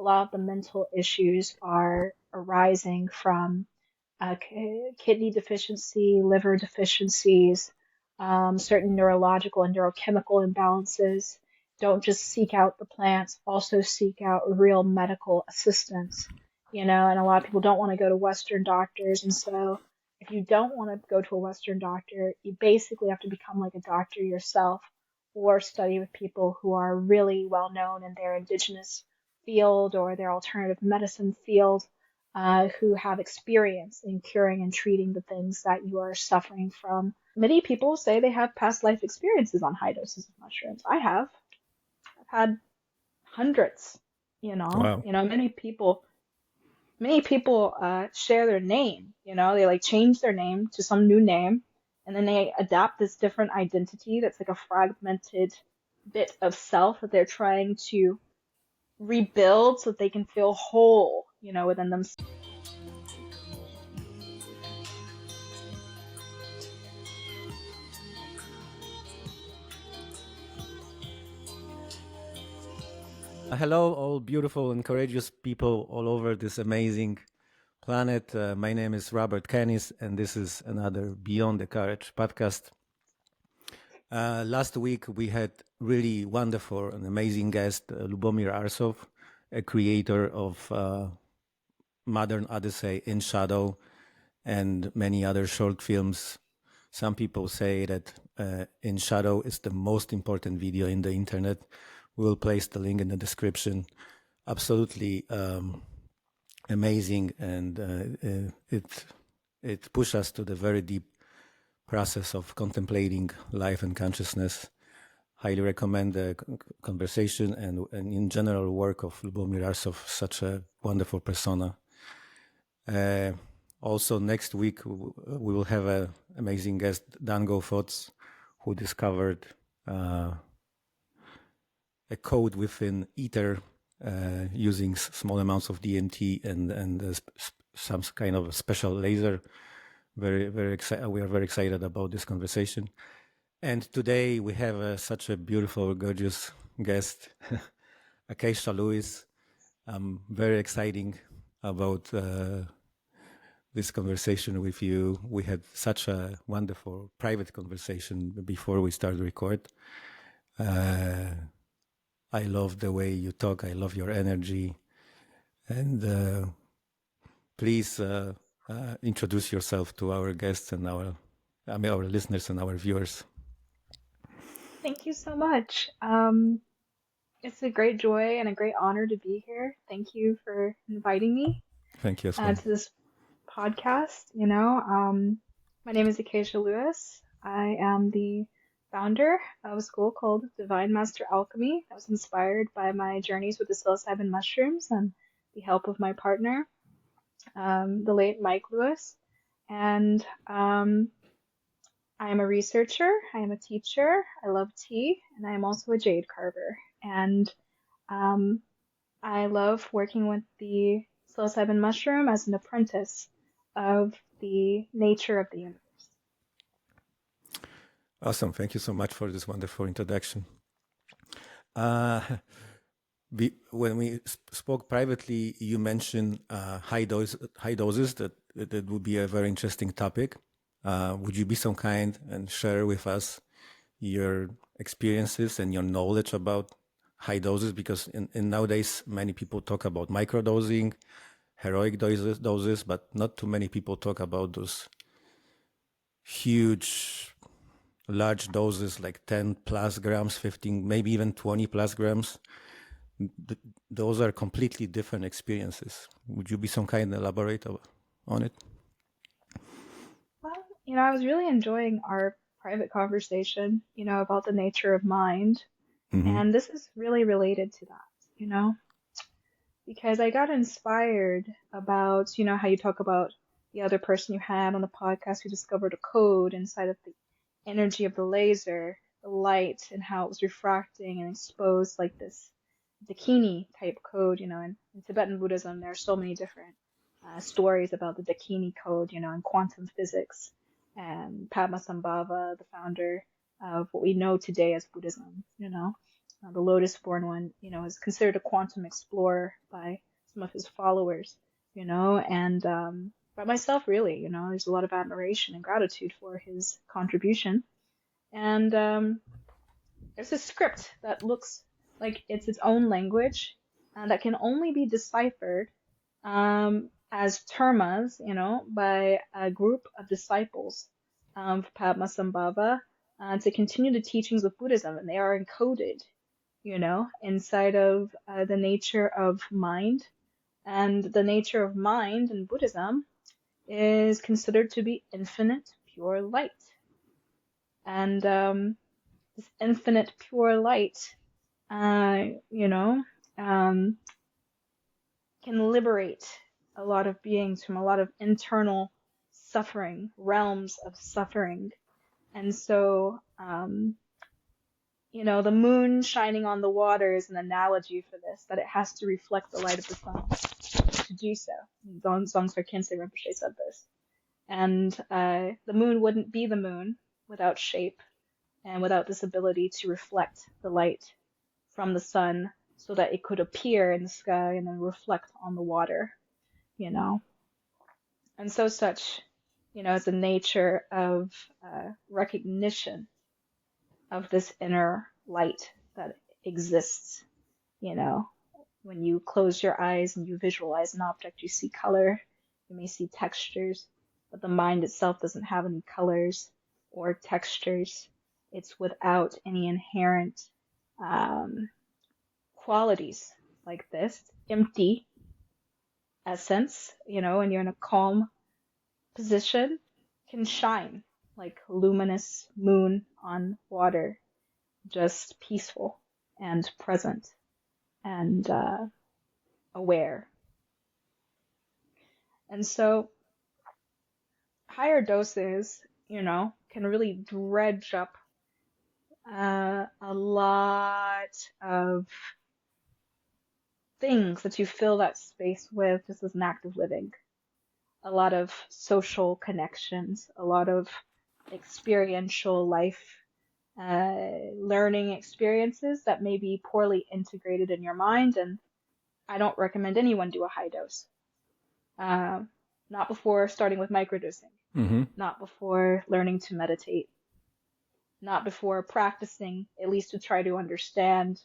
a lot of the mental issues are arising from kidney deficiency, liver deficiencies, certain neurological and neurochemical imbalances. Don't just seek out the plants, also seek out real medical assistance, and a lot of people don't want to go to Western doctors. And so, if you don't want to go to a Western doctor, you basically have to become like a doctor yourself or study with people who are really well known in their indigenous field or their alternative medicine field, who have experience in curing and treating the things that you are suffering from. Many people say they have past life experiences on high doses of mushrooms. I have. I've had hundreds, Wow. Many people share their name, they like change their name to some new name, and then they adapt this different identity that's like a fragmented bit of self that they're trying to rebuild so that they can feel whole, within themselves. Hello, all beautiful and courageous people all over this amazing planet. My name is Robert Canis, and this is another Beyond the Courage podcast. Last week, we had really wonderful and amazing guest, Lubomir Arsov, a creator of Modern Odyssey, In Shadow, and many other short films. Some people say that In Shadow is the most important video in the internet. We'll place the link in the description. Absolutely amazing, and it pushes us to the very deep process of contemplating life and consciousness. Highly recommend the conversation and in general work of Lubomir Arsov, such a wonderful persona. Also, next week we will have an amazing guest, Dango Fots, who discovered a code within ether using small amounts of DMT and some kind of a special laser. Very excited. We are very excited about this conversation. And today we have such a beautiful, gorgeous guest, Acacea Lewis. I'm very exciting about this conversation with you. We had such a wonderful private conversation before we started to record. I love the way you talk. I love your energy. And please introduce yourself to our guests and our listeners and our viewers. Thank you so much. It's a great joy and a great honor to be here. Thank you for inviting me Thank you as well. to this podcast. My name is Acacea Lewis. I am the founder of a school called Divine Master Alchemy. I was inspired by my journeys with the psilocybin mushrooms and the help of my partner, the late Mike Lewis. And I am a researcher, I am a teacher, I love tea, and I am also a jade carver. And I love working with the psilocybin mushroom as an apprentice of the nature of the universe. Awesome. Thank you so much for this wonderful introduction. When we spoke privately, you mentioned high doses. That would be a very interesting topic. Would you be so kind and share with us your experiences and your knowledge about high doses? Because in nowadays, many people talk about microdosing, heroic doses, but not too many people talk about those huge, large doses like 10 plus grams, 15, maybe even 20 plus grams. Those are completely different experiences. Would you be some kind of elaborate on it? Well, I was really enjoying our private conversation, about the nature of mind. Mm-hmm. And this is really related to that, because I got inspired about, how you talk about the other person you had on the podcast who discovered a code inside of the energy of the laser, the light, and how it was refracting and exposed like this Dakini type code. In Tibetan Buddhism, there are so many different stories about the Dakini code, in quantum physics. And Padmasambhava, the founder of what we know today as Buddhism, The Lotus-born one, is considered a quantum explorer by some of his followers, and by myself, really, there's a lot of admiration and gratitude for his contribution. And there's a script that looks like it's its own language that can only be deciphered as termas, by a group of disciples of Padmasambhava to continue the teachings of Buddhism, and they are encoded, inside of the nature of mind. And the nature of mind in Buddhism is considered to be infinite pure light. And this infinite pure light, can liberate a lot of beings from a lot of internal suffering, realms of suffering. And so, the moon shining on the water is an analogy for this, that it has to reflect the light of the sun to do so. Dzongkar Khyentse Rinpoche said this. And the moon wouldn't be the moon without shape and without this ability to reflect the light from the sun so that it could appear in the sky and then reflect on the water, And so such, is the nature of recognition of this inner light that exists, When you close your eyes and you visualize an object, you see color, you may see textures, but the mind itself doesn't have any colors or textures. It's without any inherent qualities like this, empty essence, when you're in a calm position, can shine like luminous moon on water, just peaceful and present and aware. And so higher doses, can really dredge up a lot of things that you fill that space with just as an act of living. A lot of social connections, a lot of experiential life learning experiences that may be poorly integrated in your mind. And I don't recommend anyone do a high dose. Not before starting with microdosing, not before learning to meditate, not before practicing, at least to try to understand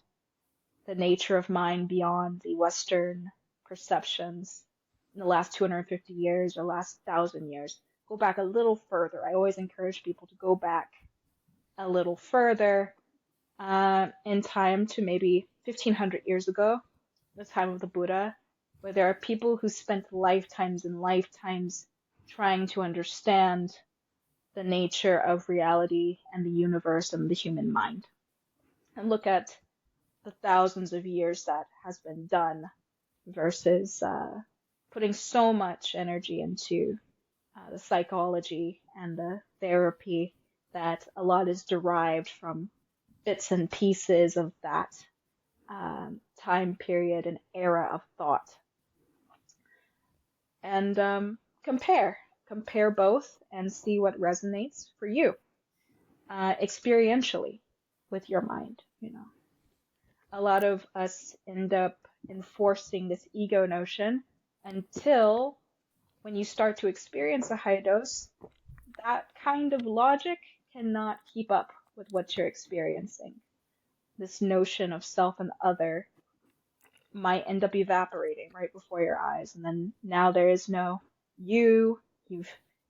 the nature of mind beyond the Western perceptions in the last 250 years or last 1,000 years. Go back a little further. I always encourage people to go back a little further in time to maybe 1,500 years ago, the time of the Buddha, where there are people who spent lifetimes and lifetimes trying to understand the nature of reality and the universe and the human mind. And look at the thousands of years that has been done versus putting so much energy into the psychology and the therapy that a lot is derived from bits and pieces of that time period and era of thought. And compare both and see what resonates for you experientially with your mind. A lot of us end up enforcing this ego notion until when you start to experience a high dose, that kind of logic cannot keep up with what you're experiencing. This notion of self and other might end up evaporating right before your eyes. And then now there is no you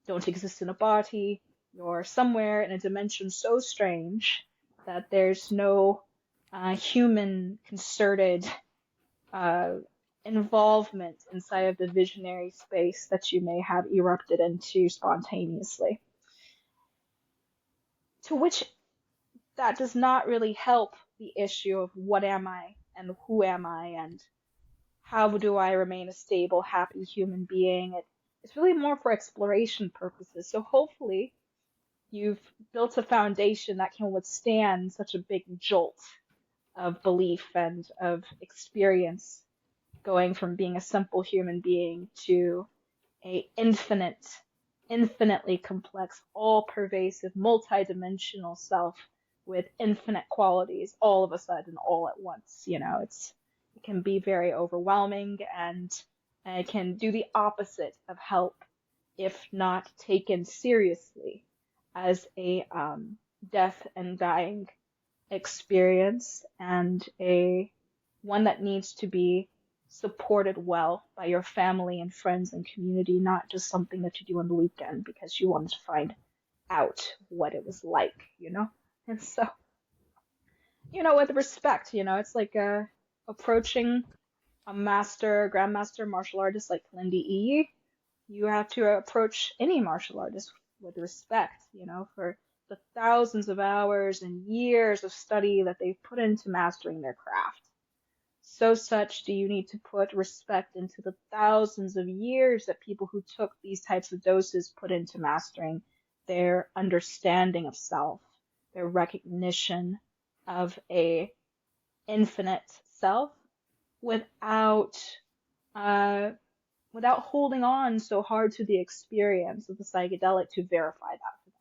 don't exist in a body, you're somewhere in a dimension so strange that there's no human concerted involvement inside of the visionary space that you may have erupted into spontaneously. To which that does not really help the issue of what am I and who am I and how do I remain a stable, happy human being. It's really more for exploration purposes. So hopefully you've built a foundation that can withstand such a big jolt of belief and of experience, going from being a simple human being to a infinitely complex, all-pervasive, multidimensional self with infinite qualities all of a sudden, all at once. It can be very overwhelming, and it can do the opposite of help if not taken seriously as a death and dying experience, and a one that needs to be supported well by your family and friends and community, not just something that you do on the weekend because you wanted to find out what it was like. And so, with respect, it's like approaching a grandmaster martial artist like Lindy E. You have to approach any martial artist with respect, for the thousands of hours and years of study that they've put into mastering their craft. So such do you need to put respect into the thousands of years that people who took these types of doses put into mastering their understanding of self, their recognition of a infinite self without uh, without holding on so hard to the experience of the psychedelic to verify that for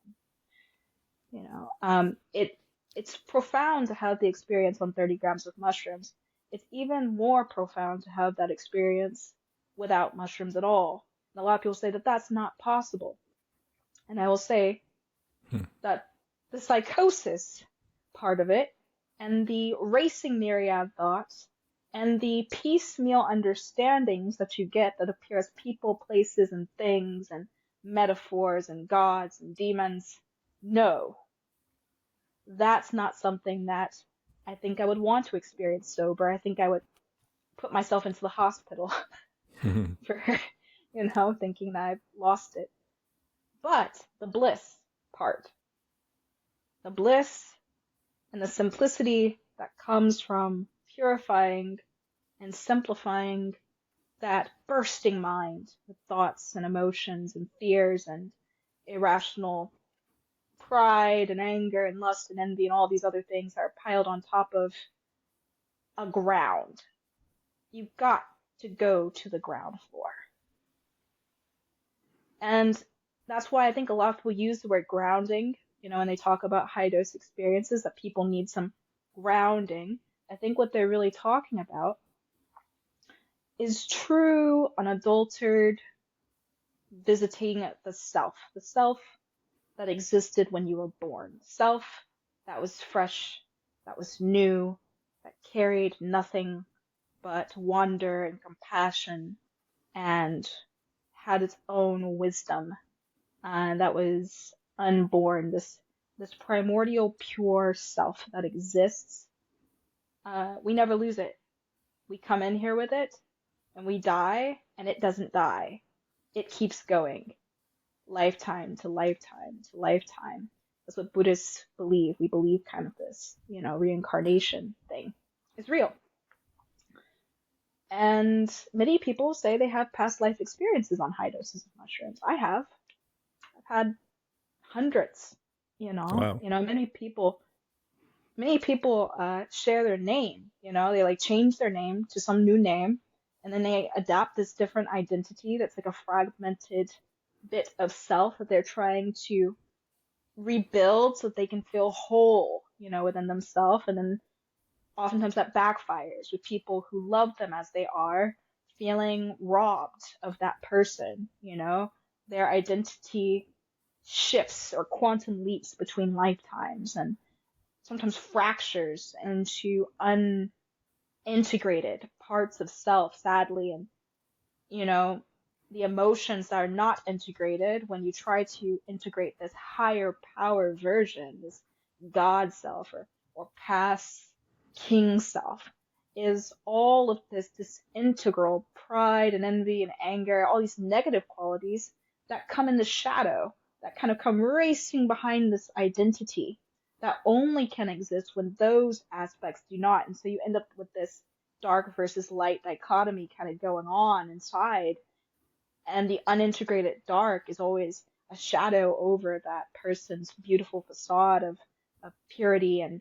them. It's profound to have the experience on 30 grams of mushrooms. It's even more profound to have that experience without mushrooms at all. And a lot of people say that that's not possible. And I will say that the psychosis part of it, and the racing myriad thoughts, and the piecemeal understandings that you get that appear as people, places, and things, and metaphors, and gods, and demons, no, that's not something that I think I would want to experience sober. I think I would put myself into the hospital for, thinking that I've lost it. But the bliss part, the bliss and the simplicity that comes from purifying and simplifying that bursting mind with thoughts and emotions and fears and irrational pride and anger and lust and envy and all these other things that are piled on top of a ground. You've got to go to the ground floor. And that's why I think a lot of people use the word grounding, when they talk about high dose experiences, that people need some grounding. I think what they're really talking about is true, unadulterated visiting the self that existed when you were born, the self that was fresh, that was new, that carried nothing but wonder and compassion and had its own wisdom, that was unborn, this primordial pure self that exists. We never lose it. We come in here with it, and we die, and it doesn't die. It keeps going, lifetime to lifetime to lifetime. That's what Buddhists believe. We believe kind of this, reincarnation thing is real. And many people say they have past life experiences on high doses of mushrooms. I have. I've had hundreds, Wow. many people share their name, they change their name to some new name, and then they adapt this different identity that's like a fragmented bit of self that they're trying to rebuild so that they can feel whole, within themselves. And then oftentimes that backfires with people who love them as they are, feeling robbed of that person, their identity shifts or quantum leaps between lifetimes, and sometimes fractures into unintegrated parts of self, sadly. And, the emotions that are not integrated when you try to integrate this higher power version, this God self or past king self, is all of this integral pride and envy and anger, all these negative qualities that come in the shadow, that kind of come racing behind this identity that only can exist when those aspects do not. And so you end up with this dark versus light dichotomy kind of going on inside. And the unintegrated dark is always a shadow over that person's beautiful facade of purity and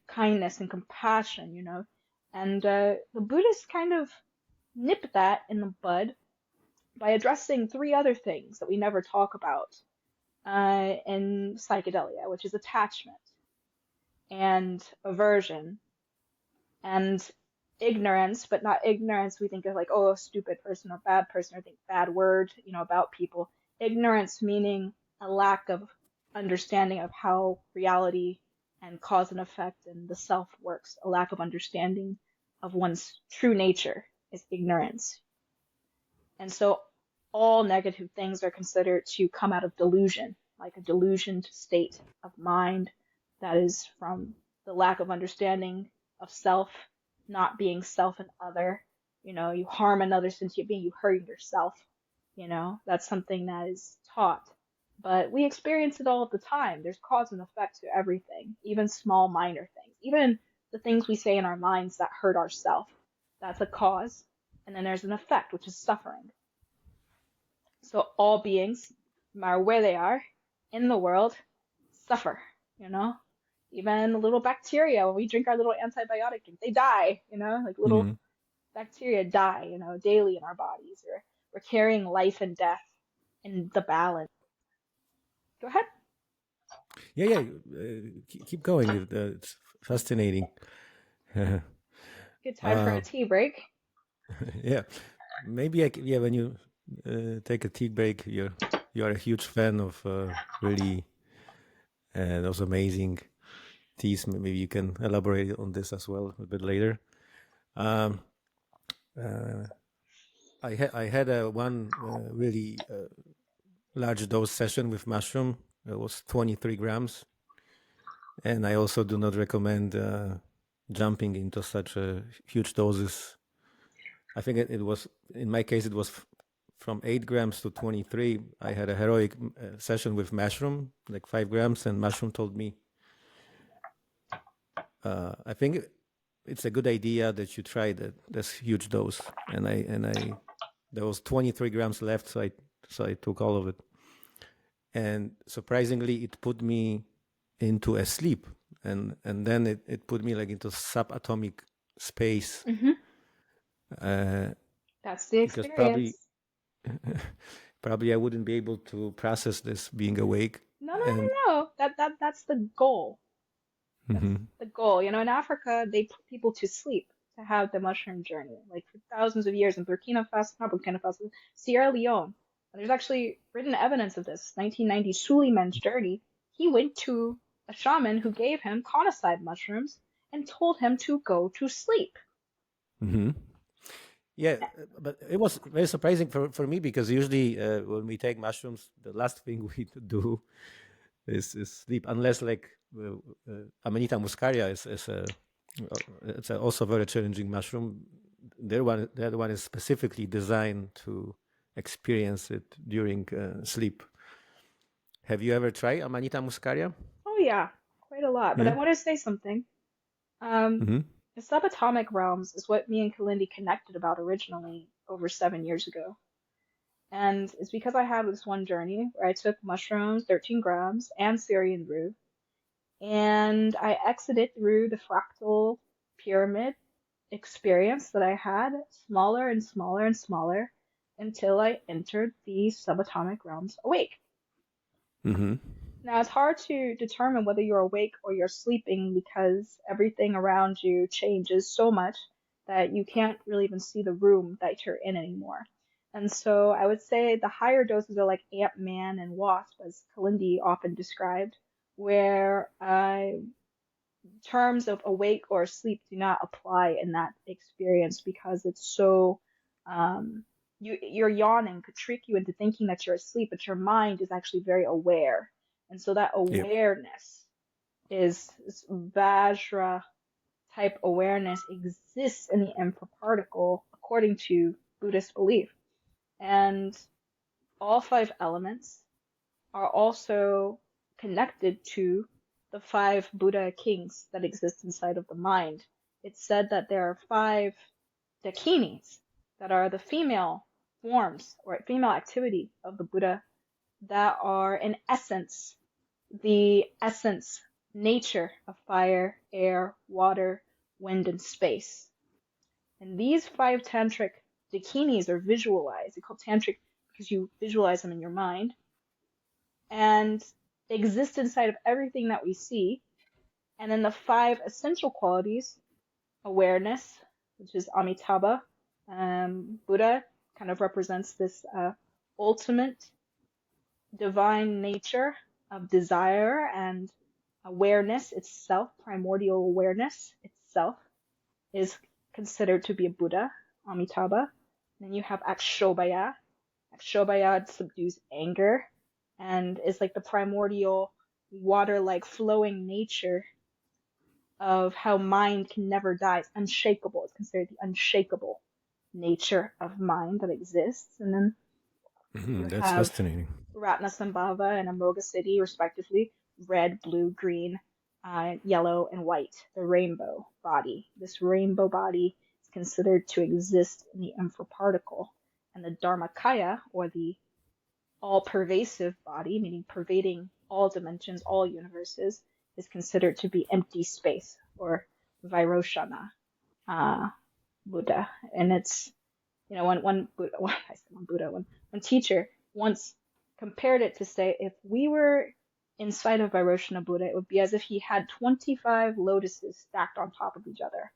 kindness and compassion, And the Buddhists kind of nip that in the bud by addressing three other things that we never talk about in psychedelia, which is attachment. and aversion and ignorance, but not ignorance we think of like, oh, a stupid person or bad person or think bad word, about people. Ignorance meaning a lack of understanding of how reality and cause and effect and the self works, a lack of understanding of one's true nature is ignorance. And so all negative things are considered to come out of delusion, like a delusioned state of mind that is from the lack of understanding of self, not being self and other. You harm another sentient being, you hurt yourself. That's something that is taught. But we experience it all the time. There's cause and effect to everything, even small, minor things. Even the things we say in our minds that hurt ourselves. That's a cause. And then there's an effect, which is suffering. So all beings, no matter where they are in the world, suffer, you know? Even little bacteria, when we drink our little antibiotic drink, they die, like little Hmm. bacteria die, daily in our bodies. We're carrying life and death in the balance. Go ahead. Yeah, yeah. Keep going. It's fascinating. Good time for a uh, tea break. yeah, maybe yeah. When you take a tea break, you're a huge fan of really those amazing teas. Maybe you can elaborate on this as well a bit later. Um, uh, I had a one really large dose session with mushroom. It was 23 grams, and I also do not recommend jumping into such huge doses. I think it was, in my case, it was from 8 grams to 23. I had a heroic session with mushroom, like 5 grams, and mushroom told me, I think it's a good idea that you try this huge dose. And I there was 23 grams left, so I took all of it. And surprisingly, it put me into a sleep, and then it put me like into subatomic space, Hmm. uh, That's the because probably experience. probably I wouldn't be able to process this being awake. No, no, And no, no. That's the goal. That's mhm, the goal. In Africa, they put people to sleep to have the mushroom journey, like for thousands of years in not Burkina Faso, Sierra Leone. And there's actually written evidence of this. 1990 Suleiman's journey. He went to a shaman who gave him conicide mushrooms and told him to go to sleep. mhm. Yeah, but it was very surprising for me because usually when we take mushrooms, the last thing we do is sleep, unless like Amanita muscaria is a it's a also very challenging mushroom. That one is specifically designed to experience it during sleep. Have you ever tried Amanita muscaria? Oh yeah, quite a lot. But I Yeah. want to say something. Um, Hmm. the subatomic realms is what me and Kalindi connected about originally over 7 years ago. And it's because I had this one journey where I took mushrooms, 13 grams, and Syrian brew, and I exited through the fractal pyramid experience that I had, smaller and smaller and smaller, until I entered the subatomic realms awake. Hmm. Now, it's hard to determine whether you're awake or you're sleeping because everything around you changes so much that you can't really even see the room that you're in anymore. And so I would say the higher doses are like Ant-Man and Wasp, as Kalindi often described, where terms of awake or asleep do not apply in that experience because it's so your yawning could trick you into thinking that you're asleep, but your mind is actually very aware. And so that Yeah. awareness is this Vajra type awareness exists in the infraparticle according to Buddhist belief. And all five elements are also connected to the five Buddha kings that exist inside of the mind. It's said that there are five dakinis that are the female forms or female activity of the Buddha that are in essence the essence nature of fire, air, water, wind, and space. And these five tantric dakinis are visualized. They're called tantric because you visualize them in your mind and exist inside of everything that we see. And then the five essential qualities: awareness, which is Amitabha. Buddha kind of represents this ultimate divine nature of desire and awareness itself, primordial awareness itself, is considered to be a Buddha, Amitabha. Then you have Akshobhya. Akshobhya subdues anger and is like the primordial water-like flowing nature of how mind can never die. It's unshakable. It's considered the unshakable nature of mind that exists. And then you That's have fascinating. Ratnasambhava and Amoga City, respectively, red, blue, green, yellow, and white, the rainbow body. This rainbow body is considered to exist in the infraparticle. And the Dharmakaya, or the all-pervasive body, meaning pervading all dimensions, all universes, is considered to be empty space, or Vairoshana Buddha. And it's, one Buddha, I said one Buddha, one teacher once compared it to say, if we were inside of Vairoshana Buddha, it would be as if he had 25 lotuses stacked on top of each other.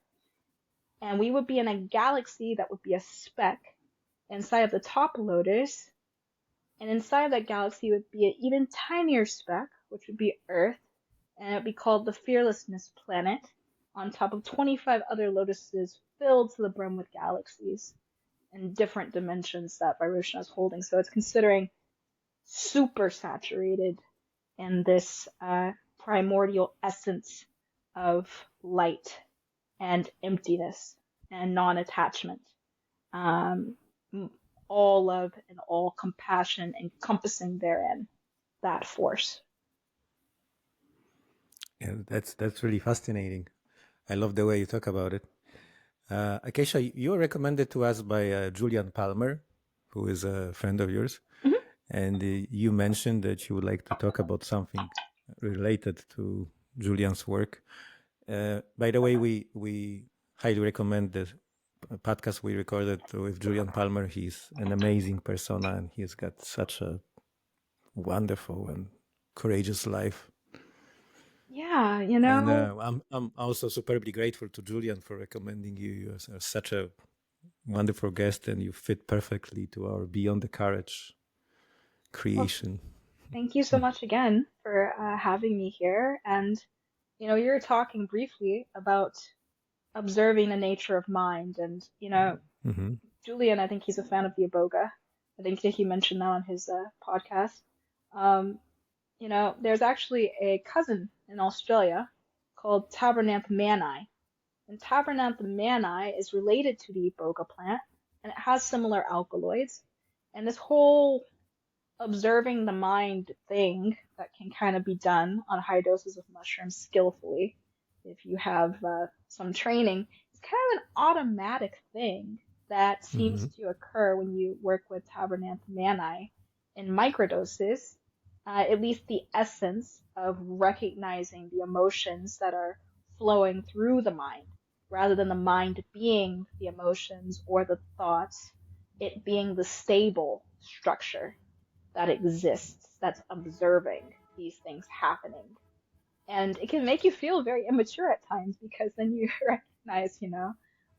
And we would be in a galaxy that would be a speck inside of the top lotus. And inside of that galaxy would be an even tinier speck, which would be Earth. And it would be called the Fearlessness Planet, on top of 25 other lotuses filled to the brim with galaxies in different dimensions that Vairoshana is holding. So it's considering super saturated in this primordial essence of light and emptiness and non-attachment. All love and all compassion encompassing therein that force. Yeah, that's really fascinating. I love the way you talk about it. Acacia, you were recommended to us by Julian Palmer, who is a friend of yours, Mhm. and you mentioned that you would like to talk about something related to Julian's work. By the way, we highly recommend the podcast we recorded with Julian Palmer. He's an amazing persona, and he's got such a wonderful and courageous life. Yeah, And I'm also superbly grateful to Julian for recommending you as such a wonderful guest, and you fit perfectly to our Beyond the Courage well, creation. thank you so much again for having me here. And, you're talking briefly about observing the nature of mind. And, Mm-hmm. Julian, I think he's a fan of the iboga. I think that he mentioned that on his podcast. Um, there's actually a cousin in Australia called Tabernanthe mani. And Tabernanthe mani is related to the iboga plant, and it has similar alkaloids. And this whole observing the mind thing that can kind of be done on high doses of mushrooms skillfully, if you have some training, it's kind of an automatic thing that Mm-hmm. seems to occur when you work with Tabernanthe mani in microdoses. At least the essence of recognizing the emotions that are flowing through the mind, rather than the mind being the emotions or the thoughts, it being the stable structure that exists, that's observing these things happening. And it can make you feel very immature at times, because then you recognize,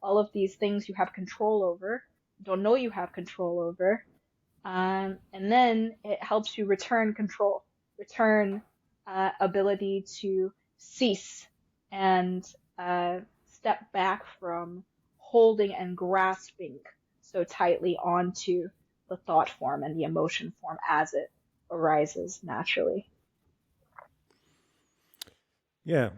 all of these things you have control over, don't know you have control over. And then it helps you return control, return ability to cease and step back from holding and grasping so tightly onto the thought form and the emotion form as it arises naturally. Yeah,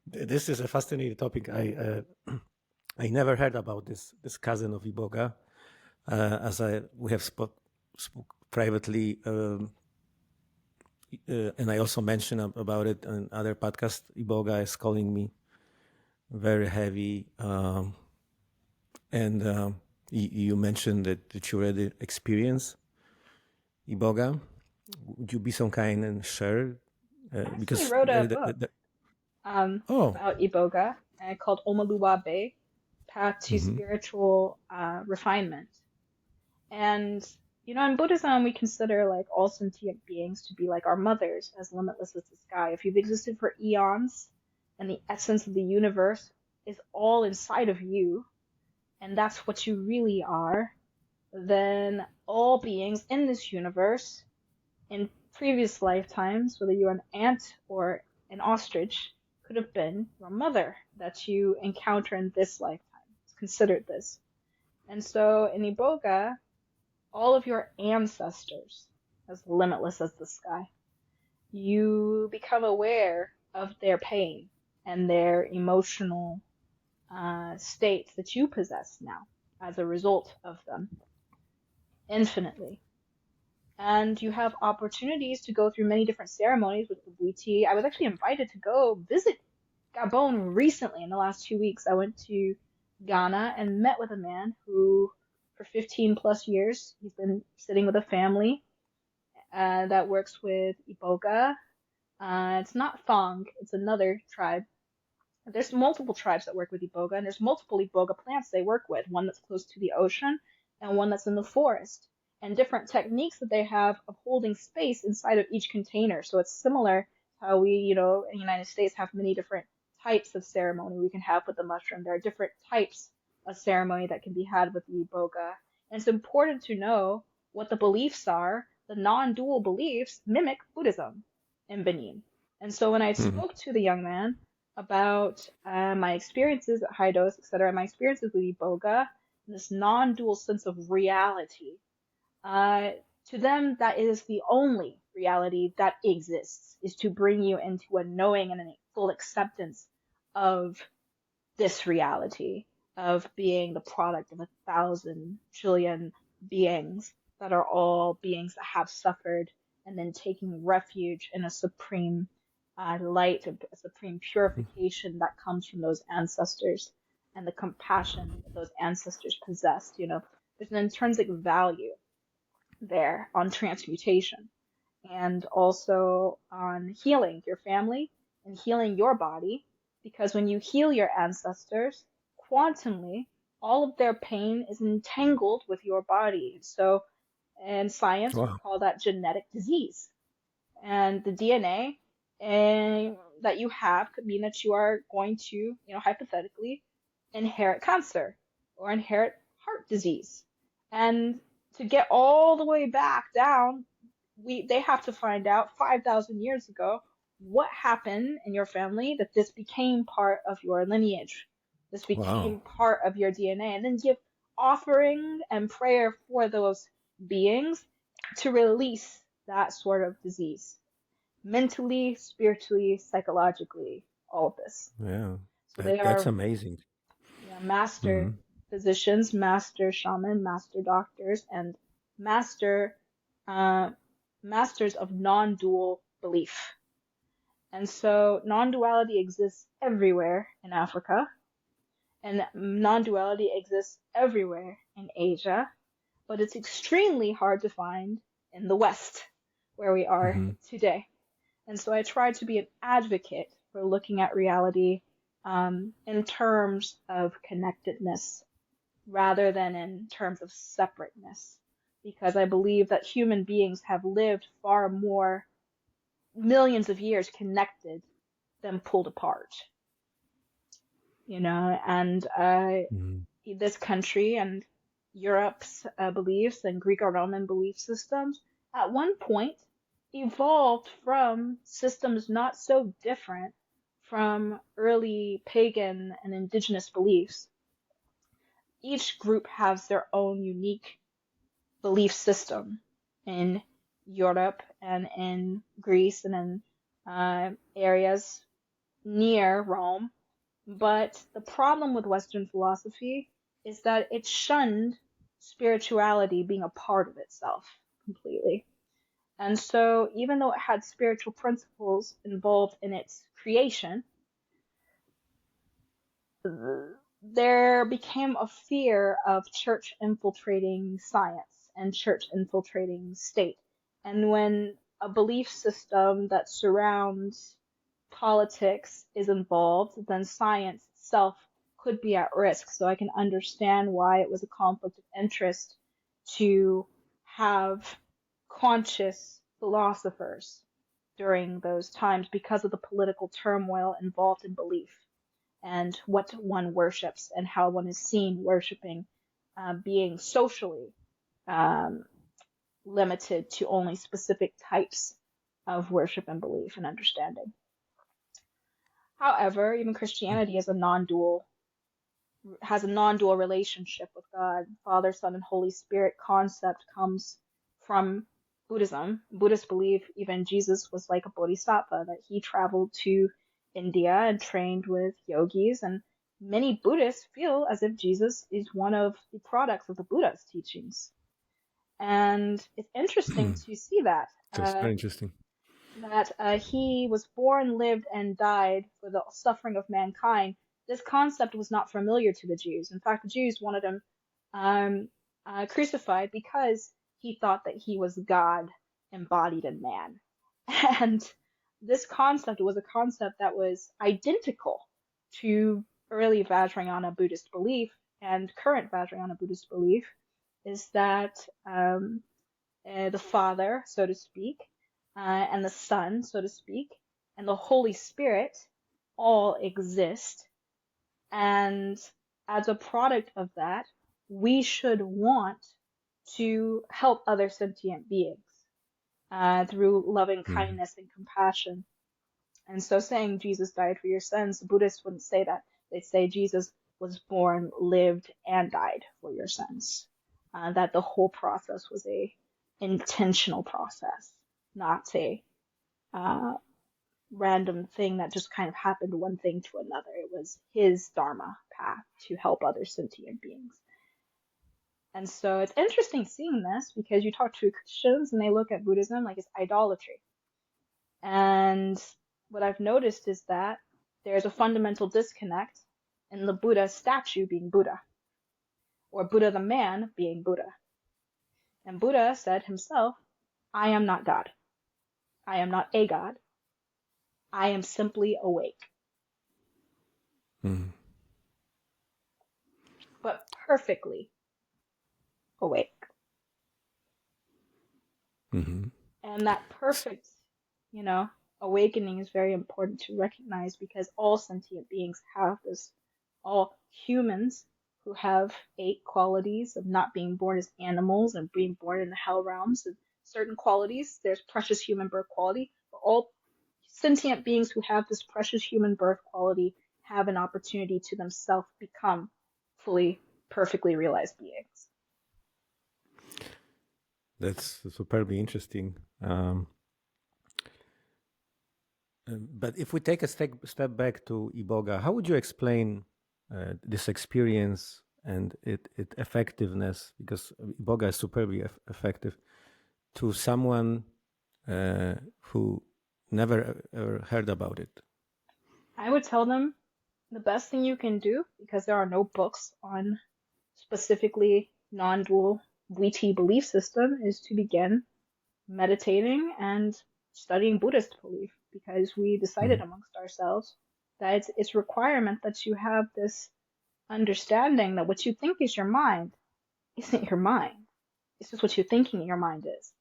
this is a fascinating topic. I never heard about this cousin of Iboga. As we have spoke privately, and I also mentioned about it in other podcasts. Iboga is calling me very heavy, and you mentioned that you already experienced Iboga. Would you be so kind and share? I actually Because wrote a book oh, about iboga called Omaluwa Path to mm-hmm, Spiritual Refinement. And, in Buddhism, we consider all sentient beings to be like our mothers, as limitless as the sky. If you've existed for eons, and the essence of the universe is all inside of you, and that's what you really are, then all beings in this universe in previous lifetimes, whether you're an ant or an ostrich, could have been your mother that you encounter in this lifetime. It's considered this. And so in iboga, all of your ancestors, as limitless as the sky, you become aware of their pain and their emotional states that you possess now as a result of them infinitely. And you have opportunities to go through many different ceremonies with the Bwiti. I was actually invited to go visit Gabon recently in the last 2 weeks. I went to Ghana and met with a man who, for 15 plus years, he's been sitting with a family that works with iboga. It's not Fang, it's another tribe. There's multiple tribes that work with iboga, and there's multiple iboga plants they work with, one that's close to the ocean and one that's in the forest, and different techniques that they have of holding space inside of each container. So it's similar to how we, in the United States have many different types of ceremony we can have with the mushroom. There are different types of ceremony that can be had with the iboga. And it's important to know what the beliefs are. The non-dual beliefs mimic Buddhism in Benin. And so when I Mm-hmm. spoke to the young man about my experiences at high dose, etc., my experiences with iboga, this non-dual sense of reality, to them that is the only reality that exists, is to bring you into a knowing and a full acceptance of this reality of being the product of 1,000 trillion beings that are all beings that have suffered, and then taking refuge in a supreme light, a supreme purification that comes from those ancestors and the compassion that those ancestors possessed. There's an intrinsic value there on transmutation and also on healing your family and healing your body, because when you heal your ancestors quantumly, all of their pain is entangled with your body. So in science we Wow. call that genetic disease, and the DNA that you have could mean that you are going to, hypothetically inherit cancer or inherit heart disease. And to get all the way back down, they have to find out 5,000 years ago what happened in your family that this became part of your lineage. This Wow. became part of your DNA, and then give offering and prayer for those beings to release that sort of disease, mentally, spiritually, psychologically, all of this. Yeah. So they That's are, amazing. master Mm-hmm. physicians, master shaman, master doctors, and master uh, masters of non-dual belief. And so non-duality exists everywhere in Africa, and non-duality exists everywhere in Asia, but it's extremely hard to find in the West, where we are Mm-hmm. today. And so I try to be an advocate for looking at reality in terms of connectedness rather than in terms of separateness, because I believe that human beings have lived far more millions of years connected than pulled apart, and Mm-hmm. this country and Europe's beliefs and Greco-Roman belief systems at one point evolved from systems not so different from early pagan and indigenous beliefs. Each group has their own unique belief system in Europe and in Greece and in areas near Rome. But the problem with Western philosophy is that it shunned spirituality being a part of itself completely. And so, even though it had spiritual principles involved in its creation, there became a fear of church infiltrating science and church infiltrating state. And when a belief system that surrounds politics is involved, then science itself could be at risk. So I can understand why it was a conflict of interest to have conscious philosophers during those times because of the political turmoil involved in belief and what one worships and how one is seen worshiping, being socially um, limited to only specific types of worship and belief and understanding. However, even Christianity is a non-dual has a non-dual relationship with God. Father, Son, and Holy Spirit concept comes from Buddhism. Buddhists believe even Jesus was like a bodhisattva, that he traveled to India and trained with yogis, and many Buddhists feel as if Jesus is one of the products of the Buddha's teachings. And it's interesting to see that. That's very interesting. He was born, lived, and died for the suffering of mankind. This concept was not familiar to the Jews. In fact, the Jews wanted him crucified because he thought that he was God embodied in man. And this concept was a concept that was identical to early Vajrayana Buddhist belief and current Vajrayana Buddhist belief, is that the Father, so to speak, and the Son, so to speak, and the Holy Spirit all exist. And as a product of that, we should want to help other sentient beings through loving kindness and compassion. And so saying Jesus died for your sins, Buddhists wouldn't say that. They'd say Jesus was born, lived, and died for your sins. That the whole process was a intentional process, not a random thing that just kind of happened one thing to another. It was his Dharma path to help other sentient beings. And so it's interesting seeing this because you talk to Christians and they look at Buddhism like it's idolatry. And what I've noticed is that there's a fundamental disconnect in the Buddha statue being Buddha, or Buddha the man being Buddha. And Buddha said himself, I am not God. I am not a God. I am simply awake. But perfectly awake. And that perfect, awakening is very important to recognize because all sentient beings have this. All humans who have 8 qualities of not being born as animals and being born in the hell realms and certain qualities. There's precious human birth quality. But all sentient beings who have this precious human birth quality have an opportunity to themselves become fully, perfectly realized beings. That's superbly interesting. But if we take a step back to iboga, how would you explain this experience and its effectiveness, because iboga is superbly effective, to someone who never ever heard about it? I would tell them the best thing you can do, because there are no books on specifically non-dual Viti belief system, is to begin meditating and studying Buddhist belief, because we decided amongst ourselves that it's requirement that you have this understanding that what you think is your mind isn't your mind. It's just what you're thinking your mind is.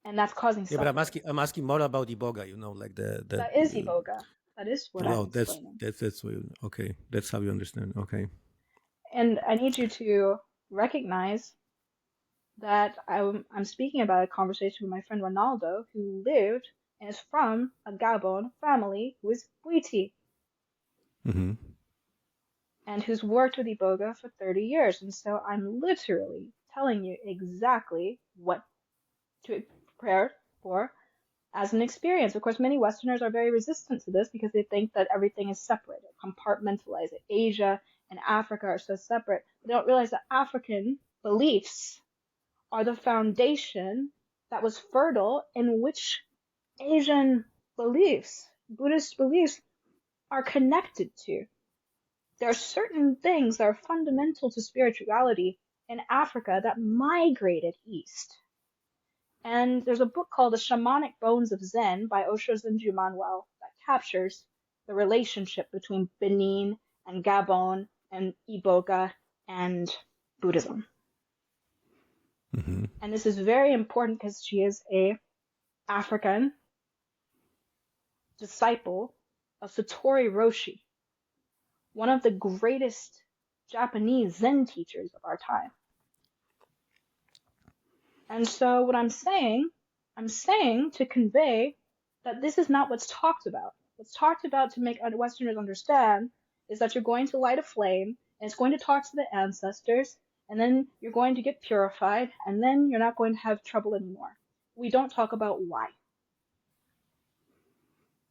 And that's causing suffering. Yeah, but I'm asking more about iboga, like the that is iboga. That is what I'm explaining. That's what okay. That's how you understand. Okay. And I need you to recognize that I'm speaking about a conversation with my friend Ronaldo, who lived and is from a Gabon family who is Bwiti. And who's worked with iboga for 30 years. And so I'm literally telling you exactly what to prepare for as an experience. Of course, many Westerners are very resistant to this because they think that everything is separate, compartmentalized. Asia and Africa are so separate. They don't realize that African beliefs are the foundation that was fertile in which Asian beliefs, Buddhist beliefs, are connected to. There are certain things that are fundamental to spirituality in Africa that migrated east. And there's a book called The Shamanic Bones of Zen by Osho Zenju Manuel that captures the relationship between Benin and Gabon and iboga and Buddhism. And this is very important because she is a African disciple of Satori Roshi, one of the greatest Japanese Zen teachers of our time. And so what I'm saying to convey that this is not what's talked about. What's talked about to make Westerners understand is that you're going to light a flame and it's going to talk to the ancestors and then you're going to get purified and then you're not going to have trouble anymore. We don't talk about why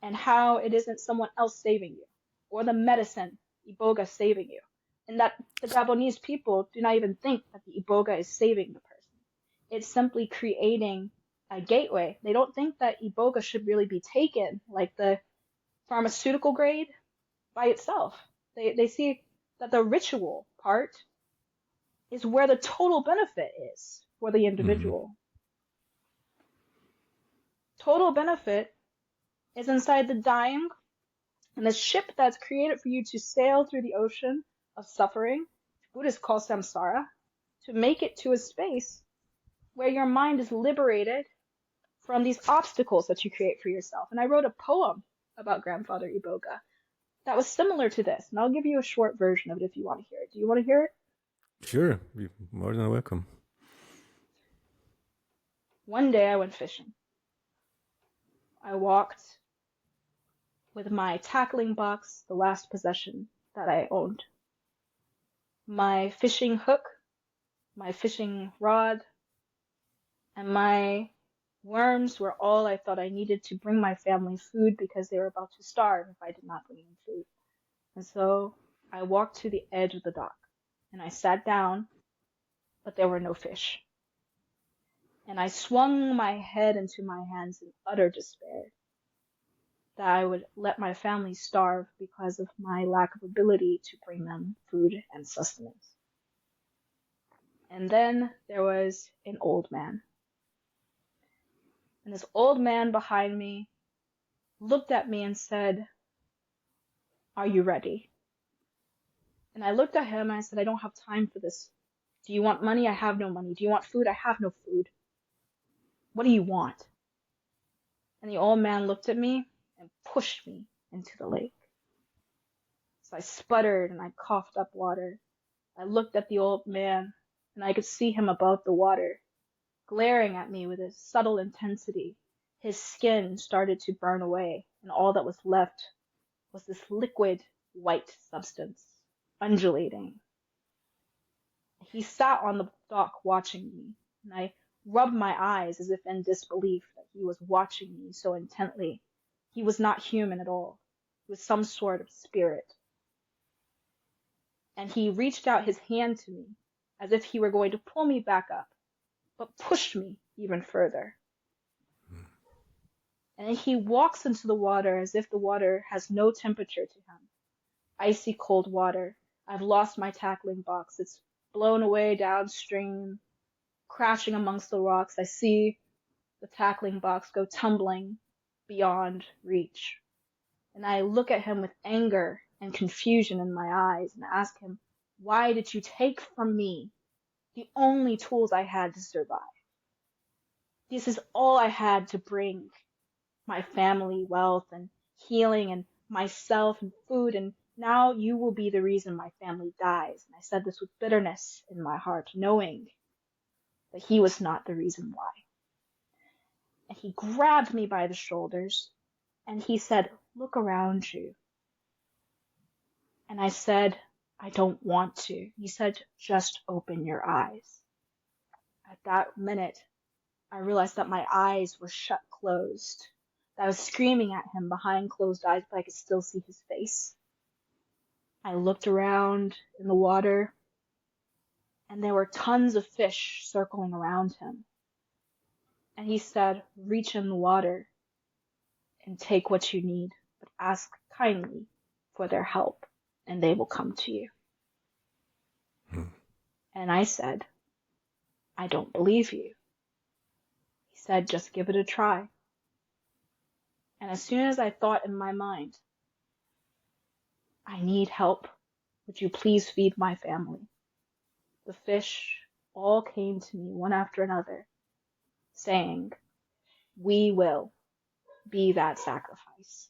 and how it isn't someone else saving you or the medicine, iboga, saving you. And that the Gabonese people do not even think that the iboga is saving the person. It's simply creating a gateway. They don't think that iboga should really be taken like the pharmaceutical grade by itself. They see that the ritual part is where the total benefit is for the individual. Total benefit is inside the dying and the ship that's created for you to sail through the ocean of suffering, Buddhists call samsara, to make it to a space where your mind is liberated from these obstacles that you create for yourself. And I wrote a poem about Grandfather Iboga that was similar to this, and I'll give you a short version of it if you want to hear it. Do you want to hear it? Sure, you're more than welcome. One day I went fishing. I walked with my tackling box, the last possession that I owned. My fishing hook, my fishing rod, and my worms were all I thought I needed to bring my family food because they were about to starve if I did not bring them food. And so I walked to the edge of the dock and I sat down, but there were no fish. And I swung my head into my hands in utter despair that I would let my family starve because of my lack of ability to bring them food and sustenance. And then there was an old man. And this old man behind me looked at me and said, "Are you ready?" And I looked at him and I said, "I don't have time for this. Do you want money? I have no money. Do you want food? I have no food. What do you want?" And the old man looked at me and pushed me into the lake. So I sputtered and I coughed up water. I looked at the old man and I could see him above the water, glaring at me with a subtle intensity. His skin started to burn away, and all that was left was this liquid white substance, undulating. He sat on the dock watching me, and I rubbed my eyes as if in disbelief that he was watching me so intently. He was not human at all. He was some sort of spirit. And he reached out his hand to me as if he were going to pull me back up, but pushed me even further. And he walks into the water as if the water has no temperature to him. Icy cold water. I've lost my tackling box. It's blown away downstream, crashing amongst the rocks. I see the tackling box go tumbling beyond reach. And I look at him with anger and confusion in my eyes and ask him, "Why did you take from me the only tools I had to survive? This is all I had to bring my family wealth and healing and myself and food, and now you will be the reason my family dies." And I said this with bitterness in my heart, knowing that he was not the reason why. And he grabbed me by the shoulders and he said, "Look around you." And I said, "I don't want to." He said, "Just open your eyes." At that minute, I realized that my eyes were shut closed. I was screaming at him behind closed eyes, but I could still see his face. I looked around in the water, and there were tons of fish circling around him. And he said, "Reach in the water and take what you need, but ask kindly for their help, and they will come to you." And I said, "I don't believe you." He said, "Just give it a try." And as soon as I thought in my mind, "I need help. Would you please feed my family?" the fish all came to me one after another, saying, We will be that sacrifice.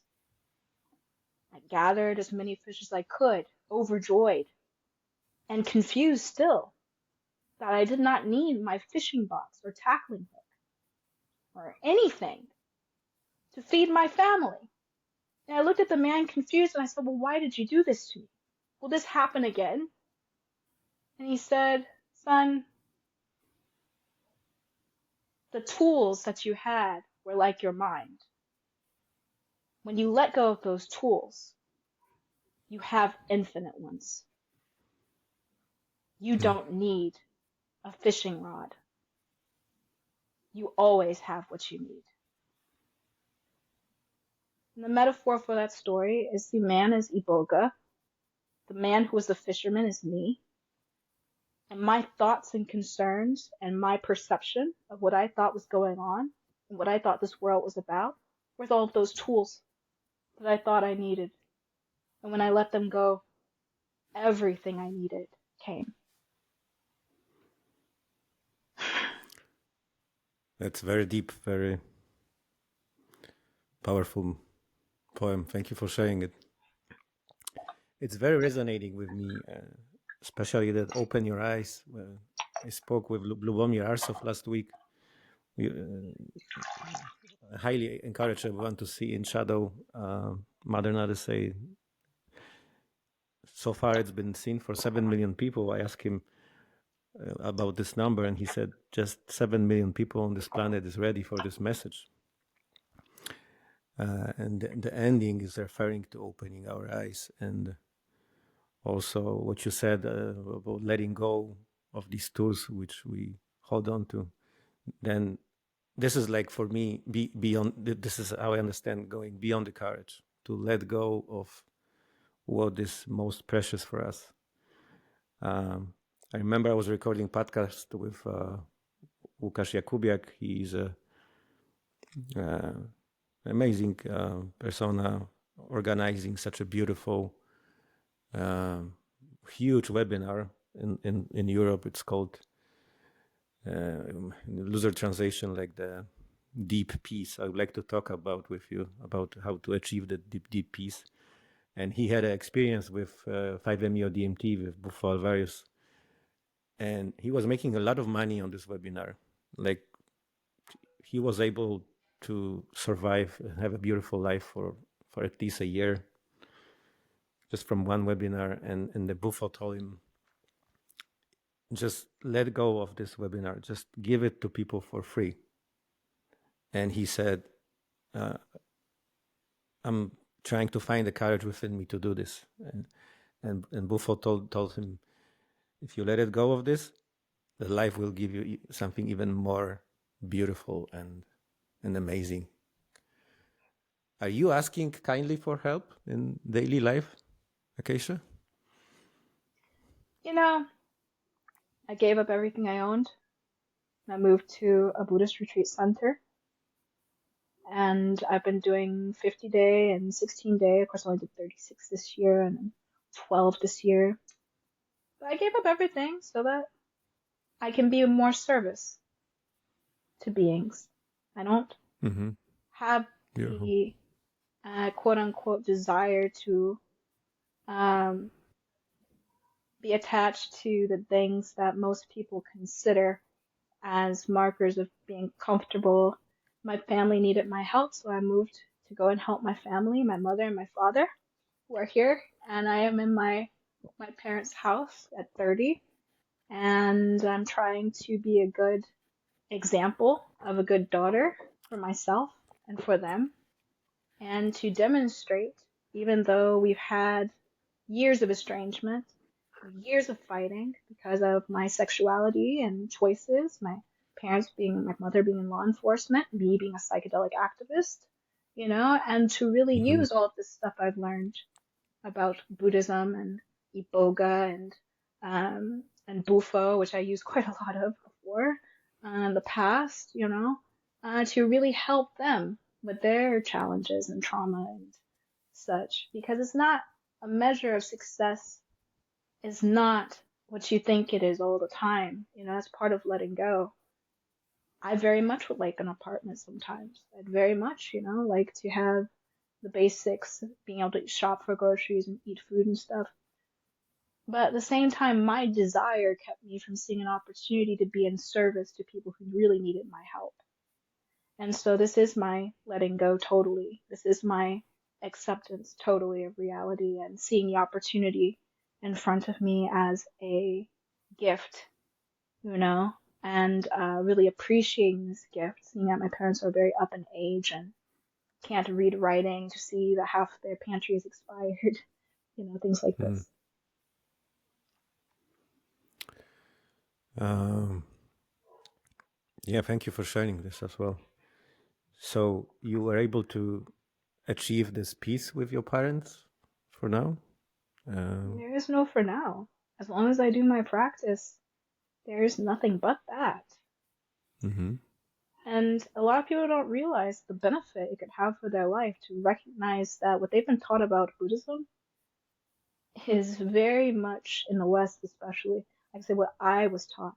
I gathered as many fish as I could, overjoyed and confused still that I did not need my fishing box or tackling hook or anything to feed my family. And I looked at the man confused and I said, well, why did you do this to me? Will this happen again? And he said, son, the tools that you had were like your mind. When you let go of those tools, you have infinite ones. You Mm. don't need a fishing rod. You always have what you need. And the metaphor for that story is the man is iboga, the man who was the fisherman is me, and my thoughts and concerns and my perception of what I thought was going on and what I thought this world was about with all of those tools that I thought I needed. And when I let them go, everything I needed came. That's very deep, very powerful poem. Thank you for sharing it. It's very resonating with me, especially that open your eyes. I spoke with Lubomir Arsov last week. We highly encourage everyone to see In Shadow. Mother Nada say, so far it's been seen for 7 million people. I asked him about this number, and he said just 7 million people on this planet is ready for this message. And the ending is referring to opening our eyes, and also what you said about letting go of these tools which we hold on to. Then this is like, for me, beyond. This is how I understand going beyond the courage to let go of what is most precious for us. I remember I was recording podcast with Łukasz Jakubiak. He's a amazing persona, organizing such a beautiful, huge webinar in Europe. It's called, in loser translation, like the deep peace. I would like to talk about with you about how to achieve the deep peace. And he had an experience with 5-MeO DMT with Bufo Alvarez, and he was making a lot of money on this webinar. Like, he was able to survive and have a beautiful life for at least a year just from one webinar. And the Bufo told him, just let go of this webinar, just give it to people for free. And he said, I'm trying to find the courage within me to do this. And Bufo told him, if you let it go of this, the life will give you something even more beautiful and amazing. Are you asking kindly for help in daily life, Acacea? You know, I gave up everything I owned. I moved to a Buddhist retreat center, and I've been doing 50-day and 16-day. Of course, I only did 36 this year and 12 this year. But I gave up everything so that I can be of more service to beings. I don't have Beautiful. the quote unquote desire to be attached to the things that most people consider as markers of being comfortable. My family needed my help, so I moved to go and help my family, my mother and my father, who are here, and I am in my parents' house at 30, and I'm trying to be a good example of a good daughter for myself and for them, and to demonstrate, even though we've had years of estrangement, years of fighting because of my sexuality and choices, my mother being in law enforcement, me being a psychedelic activist, and to really use all of this stuff I've learned about Buddhism and iboga and bufo, which I used quite a lot of before in the past, to really help them with their challenges and trauma and such, because it's not a measure of success is not what you think it is all the time. That's part of letting go. I very much would like an apartment sometimes. I'd very much, like to have the basics, being able to shop for groceries and eat food and stuff. But at the same time, my desire kept me from seeing an opportunity to be in service to people who really needed my help. And so this is my letting go totally. This is my acceptance totally of reality and seeing the opportunity in front of me as a gift, and really appreciating this gift, seeing that my parents are very up in age and can't read writing to see that half their pantry is expired, things like this. Yeah, thank you for sharing this as well. So you were able to achieve this peace with your parents for now? There is no for now. As long as I do my practice, there's nothing but that. Mm-hmm. And a lot of people don't realize the benefit it could have for their life to recognize that what they've been taught about Buddhism is very much in the West, especially, like I said, what I was taught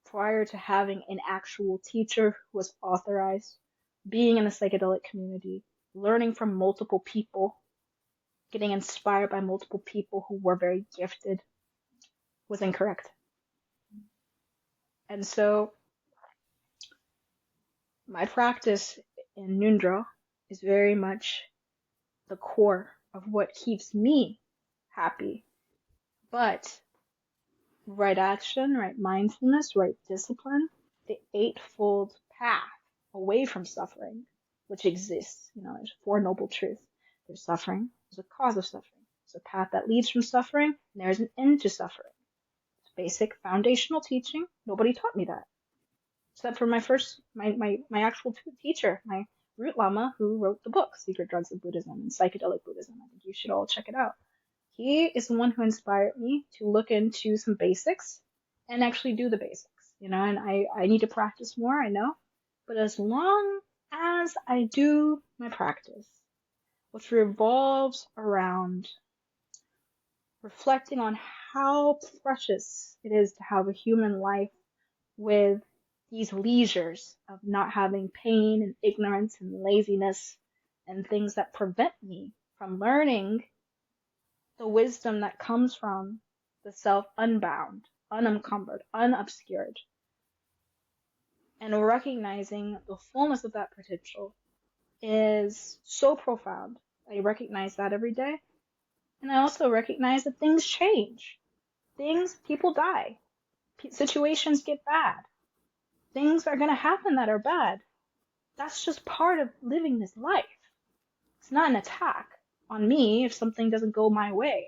prior to having an actual teacher who was authorized, being in the psychedelic community, learning from multiple people, getting inspired by multiple people who were very gifted, was incorrect. And so my practice in Nundro is very much the core of what keeps me happy. But right action, right mindfulness, right discipline, the eightfold path away from suffering, which exists, there's Four Noble Truths. There's suffering, there's a cause of suffering. There's a path that leads from suffering, and there's an end to suffering. It's basic foundational teaching. Nobody taught me that. Except for my actual teacher, my root lama who wrote the book, Secret Drugs of Buddhism and Psychedelic Buddhism. I think you should all check it out. He is the one who inspired me to look into some basics and actually do the basics, and I need to practice more, I know, but as long as I do my practice, which revolves around reflecting on how precious it is to have a human life with these leisures of not having pain and ignorance and laziness and things that prevent me from learning the wisdom that comes from the self unbound, unencumbered, unobscured, and recognizing the fullness of that potential is so profound. I recognize that every day. And I also recognize that things change. People die. Situations get bad. Things are going to happen that are bad. That's just part of living this life. It's not an attack on me if something doesn't go my way.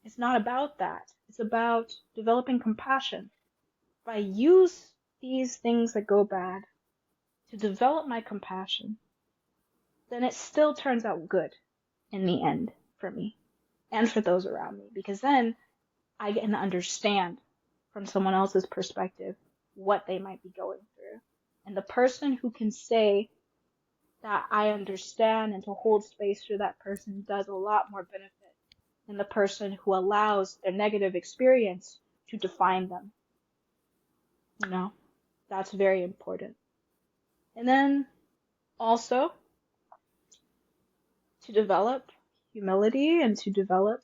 It's not about that. It's about developing compassion. If I use these things that go bad to develop my compassion, then it still turns out good in the end for me and for those around me, because then I can understand from someone else's perspective what they might be going through. And the person who can say that I understand and to hold space for that person does a lot more benefit than the person who allows their negative experience to define them. That's very important. And then also to develop humility and to develop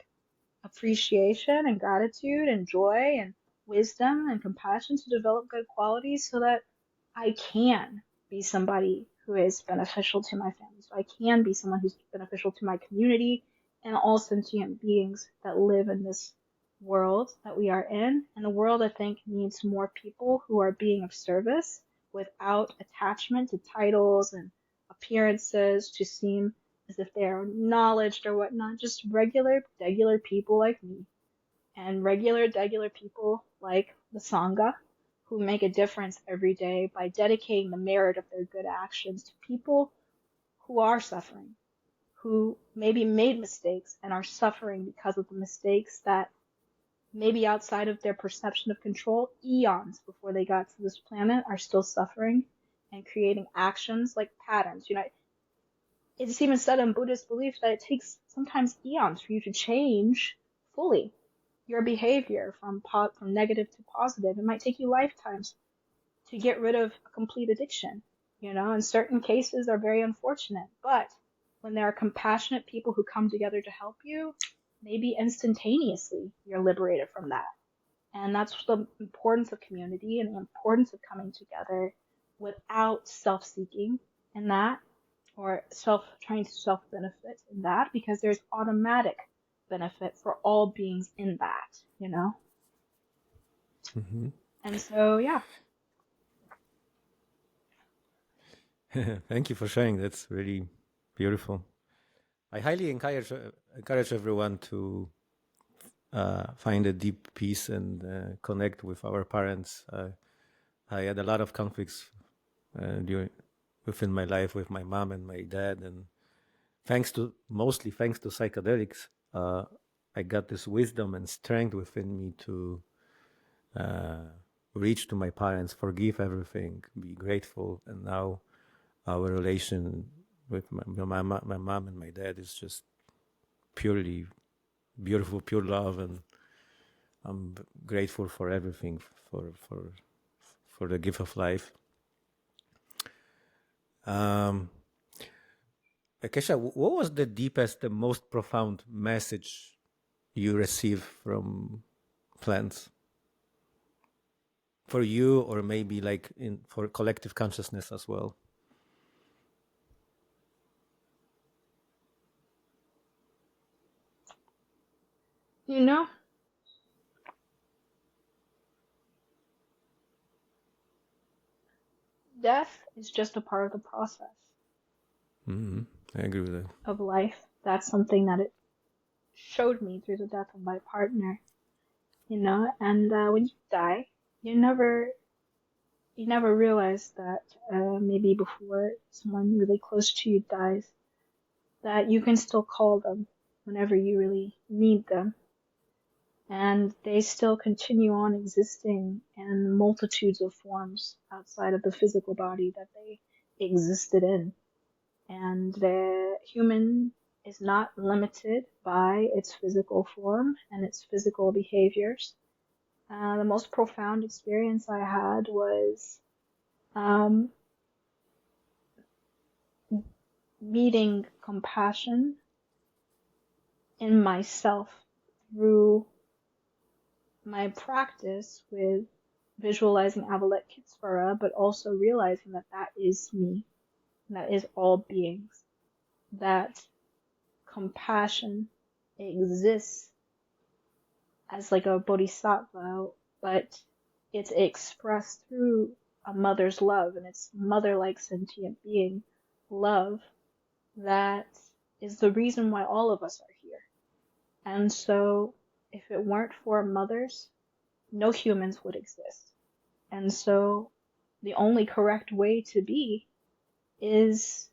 appreciation and gratitude and joy and wisdom and compassion, to develop good qualities so that I can be somebody who is beneficial to my family. So I can be someone who's beneficial to my community and all sentient beings that live in this world that we are in. And the world, I think, needs more people who are being of service without attachment to titles and appearances to seem as if they're acknowledged or whatnot. Just regular, people like me and regular people like the Sangha, who make a difference every day by dedicating the merit of their good actions to people who are suffering, who maybe made mistakes and are suffering because of the mistakes that maybe outside of their perception of control, eons before they got to this planet, are still suffering and creating actions like patterns. It's even said in Buddhist belief that it takes sometimes eons for you to change fully your behavior from negative to positive. It might take you lifetimes to get rid of a complete addiction. And certain cases are very unfortunate, but when there are compassionate people who come together to help you, maybe instantaneously you're liberated from that. And that's the importance of community and the importance of coming together without self-seeking in that, or trying to self-benefit in that, because there's automatic benefit for all beings in that. Mm-hmm. And so, yeah. Thank you for sharing. That's really beautiful. I highly encourage everyone to find a deep peace and connect with our parents. I had a lot of conflicts within my life with my mom and my dad, and mostly thanks to psychedelics, I got this wisdom and strength within me to reach to my parents, forgive everything, be grateful, and now our relation with my mom and my dad is just purely beautiful, pure love, and I'm grateful for everything, for the gift of life. Akesha, what was the deepest, the most profound message you received from plants? For you, or maybe like for collective consciousness as well? Death is just a part of the process. Mm-hmm. I agree with that. Of life. That's something that it showed me through the death of my partner. And when you die, you never realize that maybe before someone really close to you dies, that you can still call them whenever you really need them. And they still continue on existing in multitudes of forms outside of the physical body that they existed in. And the human is not limited by its physical form and its physical behaviors. The most profound experience I had was meeting compassion in myself through my practice with visualizing Avalokitesvara, but also realizing that that is me, that is all beings, that compassion exists as like a bodhisattva, but it's expressed through a mother's love, and it's mother-like sentient being love that is the reason why all of us are here. And so if it weren't for mothers, no humans would exist. And so the only correct way to be is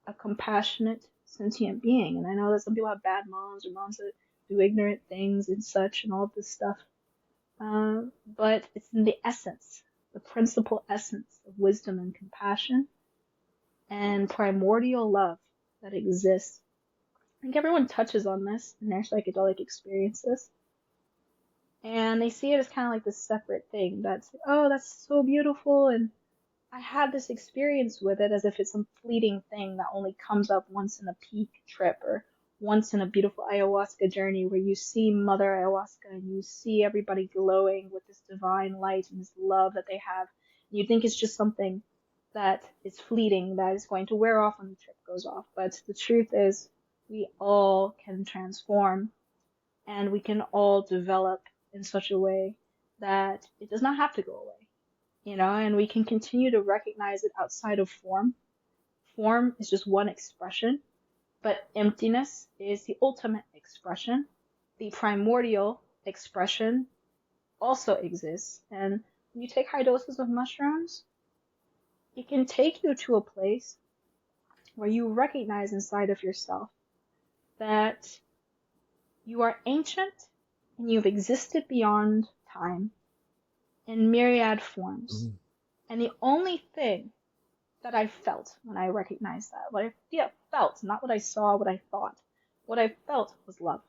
a compassionate sentient being. And I know that some people have bad moms or moms that do ignorant things and such and all this stuff. But it's in the essence, the principal essence of wisdom and compassion and primordial love that exists. I think everyone touches on this in their psychedelic experiences. And they see it as kind of like this separate thing that's, oh, that's so beautiful. And I had this experience with it as if it's some fleeting thing that only comes up once in a peak trip or once in a beautiful ayahuasca journey where you see Mother Ayahuasca and you see everybody glowing with this divine light and this love that they have. And you think it's just something that is fleeting, that is going to wear off when the trip goes off. But the truth is, we all can transform and we can all develop in such a way that it does not have to go away, and we can continue to recognize it outside of form. Form is just one expression, but emptiness is the ultimate expression. The primordial expression also exists. And when you take high doses of mushrooms, it can take you to a place where you recognize inside of yourself that you are ancient and you've existed beyond time in myriad forms. Mm. And the only thing that I felt when I recognized that, what I felt, not what I saw, what I thought, what I felt was love.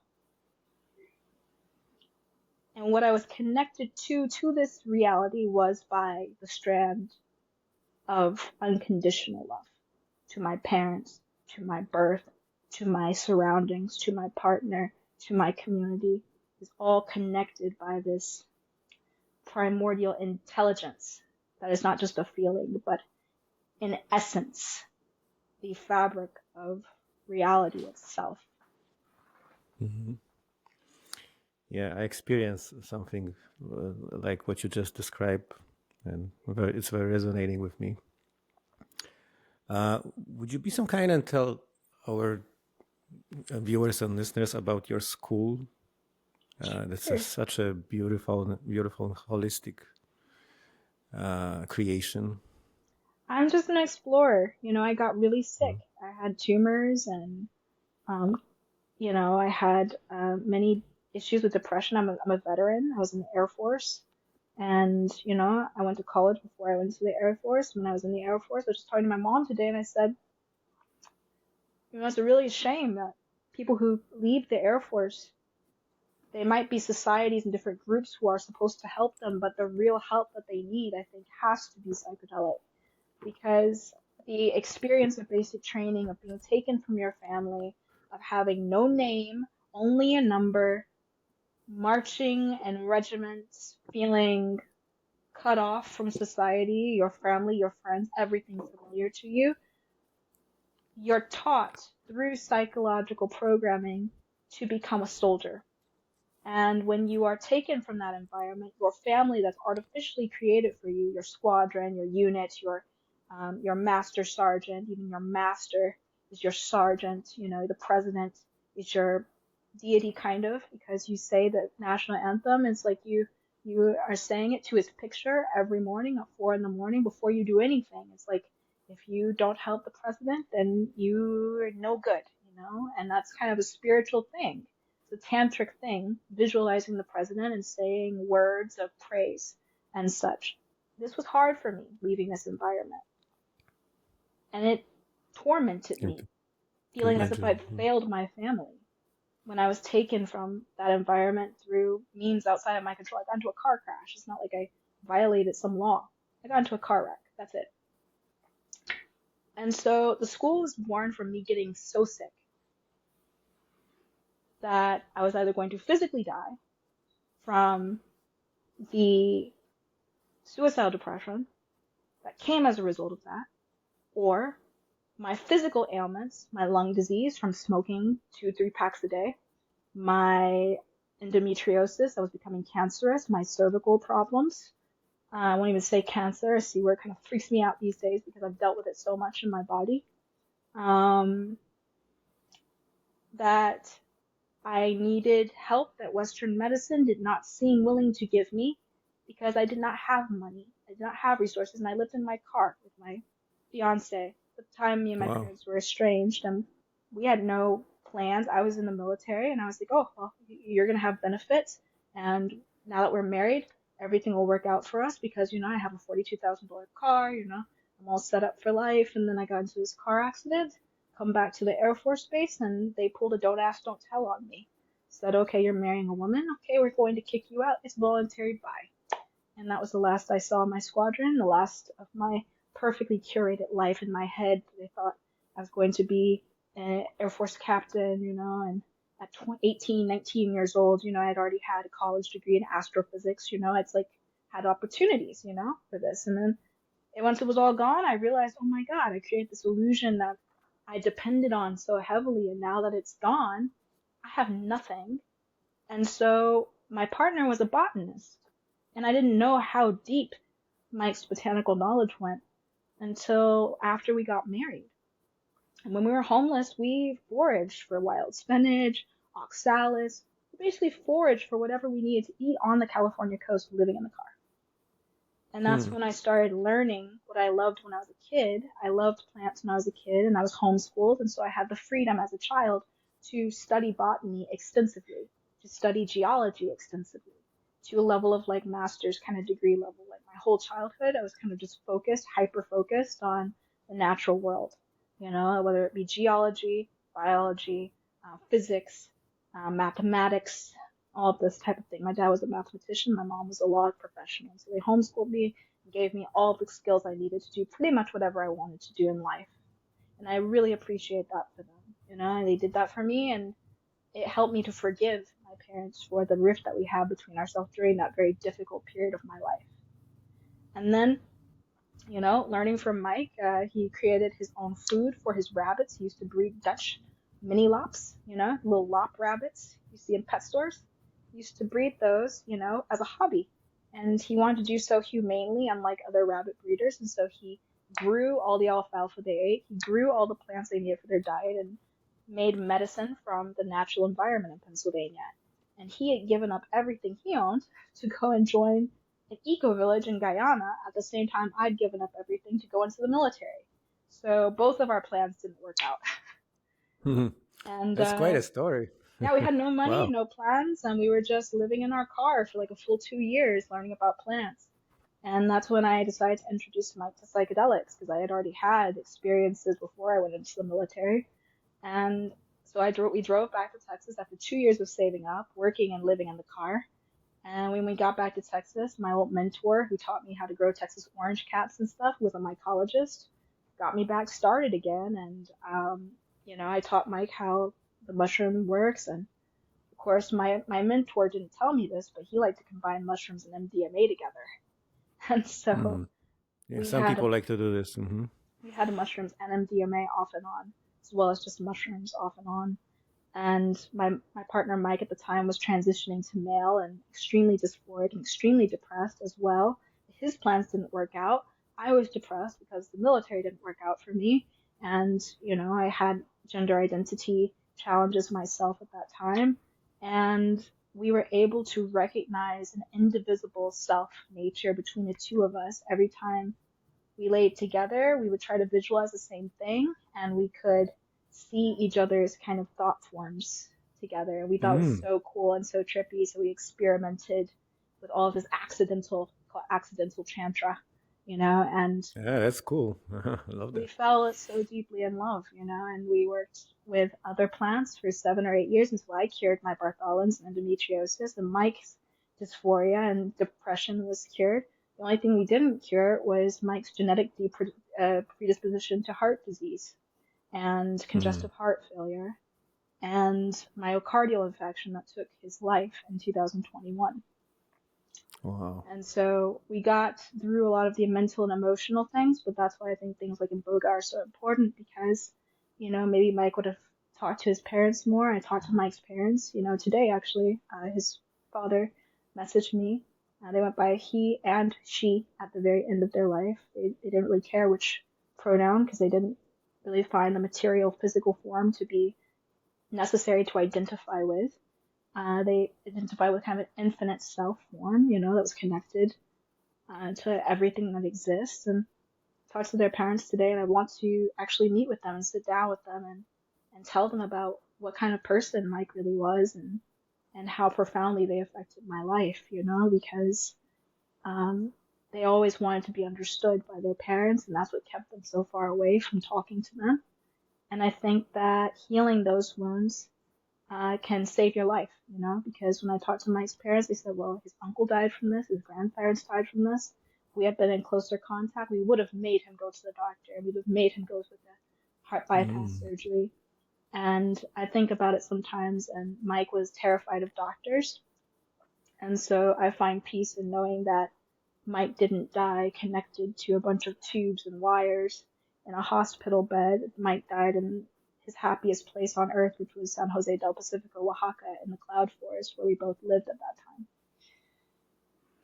And what I was connected to this reality was by the strand of unconditional love to my parents, to my birth, to my surroundings, to my partner, to my community, is all connected by this primordial intelligence that is not just a feeling, but in essence, the fabric of reality itself. Hmm. Yeah, I experienced something like what you just described, and it's very resonating with me. Would you be so kind and tell our viewers and listeners about your school? That's Sure. such a beautiful, beautiful, and holistic creation. I'm just an explorer. I got really sick. I had tumors and, um, I had many issues with depression. I'm a veteran. I was in the Air Force. And, I went to college before I went to the Air Force. When I was in the Air Force, I was just talking to my mom today and I said, it's a really shame that people who leave the Air Force, they might be societies and different groups who are supposed to help them, but the real help that they need, I think, has to be psychedelic because the experience of basic training, of being taken from your family, of having no name, only a number, marching and regiments, feeling cut off from society, your family, your friends, everything familiar to you, you're taught through psychological programming to become a soldier. And when you are taken from that environment, your family that's artificially created for you, your squadron, your unit, your master sergeant, even your master is your sergeant, the president is your deity kind of, because you say the national anthem. It's like you are saying it to his picture every morning at 4 in the morning before you do anything. It's like if you don't help the president, then you're no good. And that's kind of a spiritual thing. It's a tantric thing, visualizing the president and saying words of praise and such. This was hard for me leaving this environment, and it tormented Can, me, can feeling as if I'd imagine. failed my family when I was taken from that environment through means outside of my control. I got into a car crash. It's not like I violated some law. I got into a car wreck. That's it. And so the school was born from me getting so sick that I was either going to physically die from the suicidal depression that came as a result of that, or my physical ailments, my lung disease from smoking 2, 3 packs a day, my endometriosis that was becoming cancerous, my cervical problems. I won't even say cancer. I see where it kind of freaks me out these days because I've dealt with it so much in my body. Um, that I needed help that Western medicine did not seem willing to give me because I did not have money. I did not have resources, and I lived in my car with my fiance. At the time, me and my Wow. parents were estranged, and we had no plans. I was in the military, and I was like, oh, well, you're going to have benefits. And now that we're married, everything will work out for us because, I have a $42,000 car, I'm all set up for life. And then I got into this car accident, come back to the Air Force Base, and they pulled a don't ask, don't tell on me. Said, okay, you're marrying a woman. Okay, we're going to kick you out. It's voluntary. Bye. And that was the last I saw of my squadron, the last of my perfectly curated life in my head. They thought I was going to be an Air Force captain, and at 18, 19 years old, I had already had a college degree in astrophysics, it's like had opportunities, for this. And then once it was all gone, I realized, oh my God, I created this illusion that I depended on so heavily. And now that it's gone, I have nothing. And so my partner was a botanist. And I didn't know how deep Mike's botanical knowledge went until after we got married. And when we were homeless, we foraged for wild spinach, oxalis. We basically foraged for whatever we needed to eat on the California coast living in the car. And that's Hmm. when I started learning what I loved when I was a kid. I loved plants when I was a kid, and I was homeschooled. And so I had the freedom as a child to study botany extensively, to study geology extensively, to a level of like master's kind of degree level. Like my whole childhood, I was kind of just focused, hyper focused on the natural world, whether it be geology, biology, physics, mathematics, all of this type of thing. My dad was a mathematician, my mom was a law professional. So they homeschooled me and gave me all the skills I needed to do pretty much whatever I wanted to do in life. And I really appreciate that for them. You know, and they did that for me, and it helped me to forgive my parents for the rift that we had between ourselves during that very difficult period of my life. And then, you know, learning from Mike, he created his own food for his rabbits. He used to breed Dutch mini lops, you know, little lop rabbits you see in pet stores. He used to breed those, you know, as a hobby. And he wanted to do so humanely, unlike other rabbit breeders. And so he grew all the alfalfa they ate. He grew all the plants they needed for their diet and made medicine from the natural environment in Pennsylvania. And he had given up everything he owned to go and join an eco village in Guyana at the same time I'd given up everything to go into the military. So both of our plans didn't work out. And That's quite a story. yeah, we had no money, Wow. no plans, and we were just living in our car for like a full 2 years learning about plants. And that's when I decided to introduce Mike to psychedelics because I had already had experiences before I went into the military. And so we drove back to Texas after 2 years of saving up, working and living in the car. And when we got back to Texas, my old mentor, who taught me how to grow Texas orange caps and stuff, who was a mycologist, got me back started again. And, you know, I taught Mike how the mushroom works. And of course, my mentor didn't tell me this, but he liked to combine mushrooms and MDMA together. And so Yeah, we some had people like to do this. we had mushrooms and MDMA off and on, as well as just mushrooms off and on. And my partner Mike at the time was transitioning to male and extremely dysphoric and extremely depressed as well. His plans didn't work out. I was depressed because the military didn't work out for me. And, you know, I had gender identity challenges myself at that time. And we were able to recognize an indivisible self nature between the two of us every time we laid together. We would try to visualize the same thing, and we could see each other's kind of thought forms together. We thought it was Mm. so cool and so trippy, so we experimented with all of this accidental tantra, you know, and Yeah, that's cool. I love we that. fell so deeply in love, you know, and we worked with other plants for 7 or 8 years until I cured my Bartholin's and endometriosis, and Mike's dysphoria and depression was cured. The only thing we didn't cure was Mike's genetic predisposition to heart disease and congestive heart failure and myocardial infection that took his life in 2021. Wow. And so we got through a lot of the mental and emotional things, but that's why I think things like iboga are so important because, you know, maybe Mike would have talked to his parents more. I talked to Mike's parents, you know, today actually. His father messaged me. They went by he and she at the very end of their life. They didn't really care which pronoun because they didn't really find the material physical form to be necessary to identify with. They identify with kind of an infinite self form, you know, that was connected to everything that exists. And talked to their parents today, and I want to actually meet with them and sit down with them and tell them about what kind of person Mike really was and how profoundly they affected my life, you know, because um, they always wanted to be understood by their parents, and that's what kept them so far away from talking to them. And I think that healing those wounds can save your life, you know, because when I talked to Mike's parents, they said, well, his uncle died from this, his grandparents died from this. If we had been in closer contact, we would have made him go to the doctor and we would have made him go through the heart bypass surgery. And I think about it sometimes, and Mike was terrified of doctors. And so I find peace in knowing that Mike didn't die connected to a bunch of tubes and wires in a hospital bed. Mike died in his happiest place on earth, which was San Jose del Pacifico, Oaxaca, in the cloud forest where we both lived at that time.